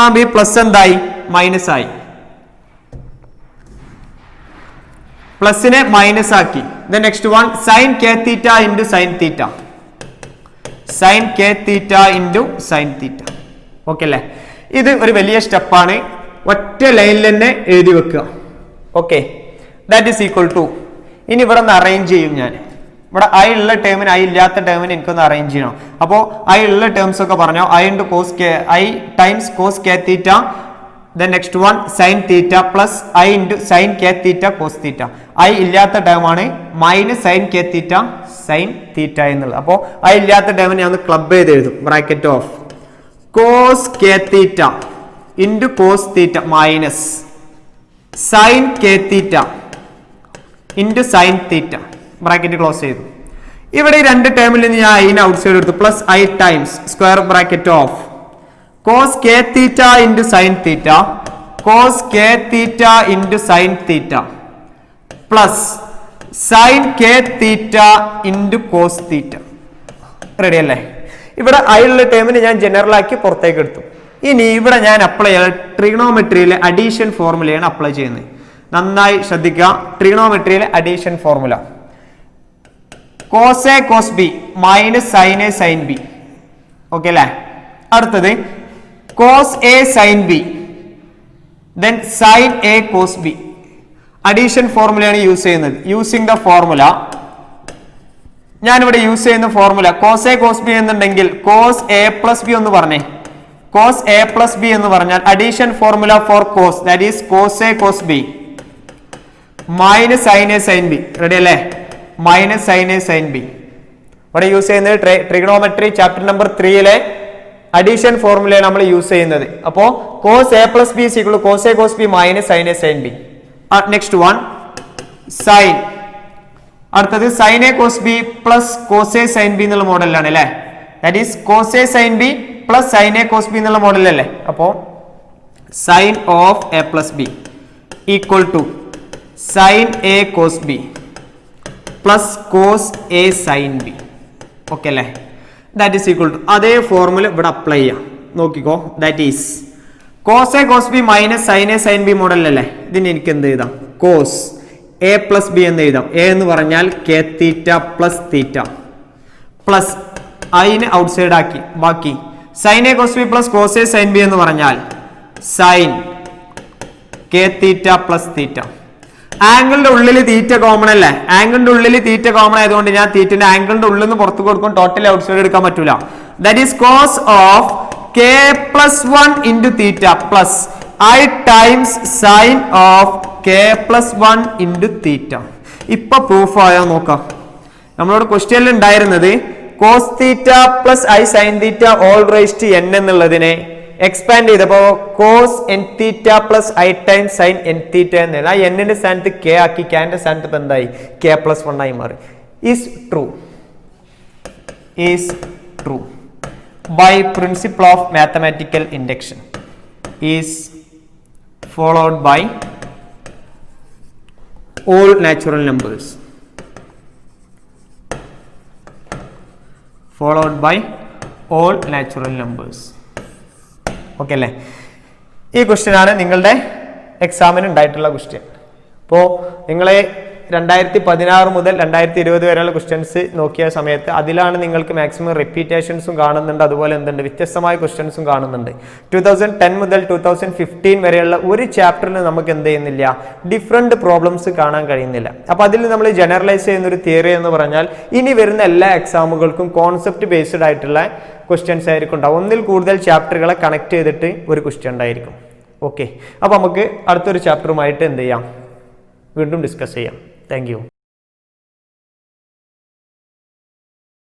ആകുമ്പോൾ ഈ പ്ലസ് എന്തായി? മൈനസ് ആയി. പ്ലസിനെ മൈനസ് ആക്കി. Next one sin k theta into sin theta. sin k theta into sin theta. Okay അല്ലേ? ഇത് ഒരു വലിയ സ്റ്റെപ്പാണ്. ഒറ്റ ലൈനിൽ തന്നെ എഴുതി വെക്കുക. Okay, that is equal to. ഇനി ഇവിടെ ഒന്ന് അറേഞ്ച് ചെയ്യും ഞാൻ. ഇവിടെ I ഉള്ള ടേമിന് I ഇല്ലാത്ത ടേമിന് എനിക്കൊന്ന് അറേഞ്ച് ചെയ്യണം. അപ്പോൾ I ഉള്ള ടേംസ് ഒക്കെ പറഞ്ഞോ. I times cos k theta. Then next one sin theta plus I into sin k theta cos theta. I ഇല്ലാത്ത ടേം ആണ് minus sin k theta sin theta എന്നുള്ളത്. അപ്പോൾ I ഇല്ലാത്ത ടേമിനെ ഞാൻ ഒന്ന് ക്ലബ് ചെയ്ത് എഴുതും. Bracket of cos k theta into cos theta minus sin k theta into sin theta. Bracket close ചെയ്തു. ഇവിടെ ഈ രണ്ട് ടേമിൽ നിന്ന് ഞാൻ I ഔട്ട് സൈഡ് എടുത്തു. Plus I times square bracket of cos k theta into sin theta cos k theta into sin theta plus sin k theta into cos theta. Ready അല്ലേ? ഇവിടെ I ഉള്ള ടേമിന് ഞാൻ ജനറൽ ആക്കി പുറത്തേക്ക് എടുത്തു. ഇനി ഇവിടെ ഞാൻ അപ്ലൈ ചെയ്യാൻ ട്രിഗണോമെട്രിയിലെ അഡീഷൻ ഫോർമുലയാണ് അപ്ലൈ ചെയ്യുന്നത്. നന്നായി ശ്രദ്ധിക്കുക. ട്രിഗണോമെട്രിയിലെ addition formula cos a cos b minus sin a sin b. Okay അല്ലേ? അടുത്തത് cos a sin b then sin a cos b. Addition ഫോർമുലയാണ് യൂസ് ചെയ്യുന്നത്. യൂസിങ് ദ ഫോർമുല, ഞാനിവിടെ യൂസ് ചെയ്യുന്ന formula cos a cos b എന്നുണ്ടെങ്കിൽ cos a plus b ഒന്ന് പറഞ്ഞേ. Cos a plus b എന്ന് പറഞ്ഞാൽ addition formula for cos, that is cos a cos b minus sine a sine b. Ready അല്ലേ? Minus sine a sine b. ഇവിടെ use ചെയ്യുന്നത് trigonometry chapter number 3 addition ഫോർമുലയാണ് നമ്മൾ use ചെയ്യുന്നത്. അപ്പോ cos a plus b equal to cos a cos b minus sine a sine b. Next one sine. അടുത്തത് sine a cos b plus cos a sine b എന്നുള്ള മോഡലാണ് അല്ലേ? That is cos a sine b plus sine a cos b എന്നുള്ള മോഡലല്ലേ? അപ്പോ sine of a plus b equal to sine a cos b plus cos a sine b. Okay അല്ലേ? That is equal to അതേ formula ഇവിടെ apply ചെയ്യാം. നോക്കിക്കോ, that is cos a cos b minus sine a sine b മോഡലല്ലേ? ഇതിന് എനിക്ക് എന്ത് എഴുതാം? കോസ് എ പ്ലസ് ബി എന്ന് എഴുതാം. എ എന്ന് പറഞ്ഞാൽ k theta plus theta plus അതിന് ഔട്ട്സൈഡ് ആക്കി ബാക്കി sine a cos b plus cos a sine b എന്ന് പറഞ്ഞാൽ sine k theta plus theta. ആംഗിളിന്റെ ഉള്ളിൽ തീറ്റ കോമൺ അല്ലേ? ആംഗിളിന്റെ ഉള്ളിൽ തീറ്റ കോമൺ ആയതുകൊണ്ട് ഞാൻ തീറ്റന്റെ ആംഗിളിന്റെ ഉള്ളിൽ നിന്ന് പുറത്ത് കൊടുക്കും, ടോട്ടലി ഔട്ട്സൈഡ് എടുക്കാൻ പറ്റൂല. That is cos of k plus 1 into theta plus i times sine of k plus 1 into theta. ഇപ്പൊ പ്രൂഫ് ആയോ നോക്കാം. നമ്മളോട് ക്വസ്റ്റ്യനിൽ ഉണ്ടായിരുന്നത് cos theta plus i sine theta all raise to n എന്നുള്ളതിനെ എക്സ്പാൻഡ് ചെയ്തപ്പോ cos n theta plus i time sine n theta എന്നല്ല. ആ എന്നിന്റെ സ്ഥാനത്ത് കെ ആക്കി, കെന്റെ സ്ഥാനത്ത് ഇപ്പൊ എന്തായി? കെ പ്ലസ് 1 ആയി മാറി. Is true, is true by principle of mathematical induction, is followed by all natural numbers, followed by all natural numbers. Okay അല്ലേ? ഈ ക്വസ്റ്റ്യൻ ആണ് നിങ്ങളുടെ എക്സാമിന് ഉണ്ടായിട്ടുള്ള ക്വസ്റ്റ്യൻ. അപ്പോൾ നിങ്ങളെ 2016 മുതൽ 2020 വരെയുള്ള ക്വസ്റ്റ്യൻസ് നോക്കിയ സമയത്ത് അതിലാണ് നിങ്ങൾക്ക് മാക്സിമം റിപ്പീറ്റേഷൻസും കാണുന്നുണ്ട്, അതുപോലെ എന്തുണ്ട് വ്യത്യസ്തമായ ക്വസ്റ്റ്യൻസും കാണുന്നുണ്ട്. 2010 മുതൽ 2015 വരെയുള്ള ഒരു ചാപ്റ്ററിന് നമുക്ക് എന്ത് ചെയ്യുന്നില്ല, ഡിഫറെൻറ്റ് പ്രോബ്ലംസ് കാണാൻ കഴിയുന്നില്ല. അപ്പോൾ അതിൽ നമ്മൾ ജനറലൈസ് ചെയ്യുന്ന ഒരു തിയറി എന്ന് പറഞ്ഞാൽ ഇനി വരുന്ന എല്ലാ എക്സാമുകൾക്കും കോൺസെപ്റ്റ് ബേസ്ഡ് ആയിട്ടുള്ള ക്വസ്റ്റ്യൻസ് ആയിരിക്കും ഉണ്ടാവും. ഒന്നിൽ കൂടുതൽ ചാപ്റ്ററുകളെ കണക്ട് ചെയ്തിട്ട് ഒരു ക്വസ്റ്റ്യൻ ഉണ്ടായിരിക്കും. ഓക്കെ, അപ്പോൾ നമുക്ക് അടുത്തൊരു ചാപ്റ്ററുമായിട്ട് എന്ത് ചെയ്യാം, വീണ്ടും ഡിസ്കസ് ചെയ്യാം. Thank you.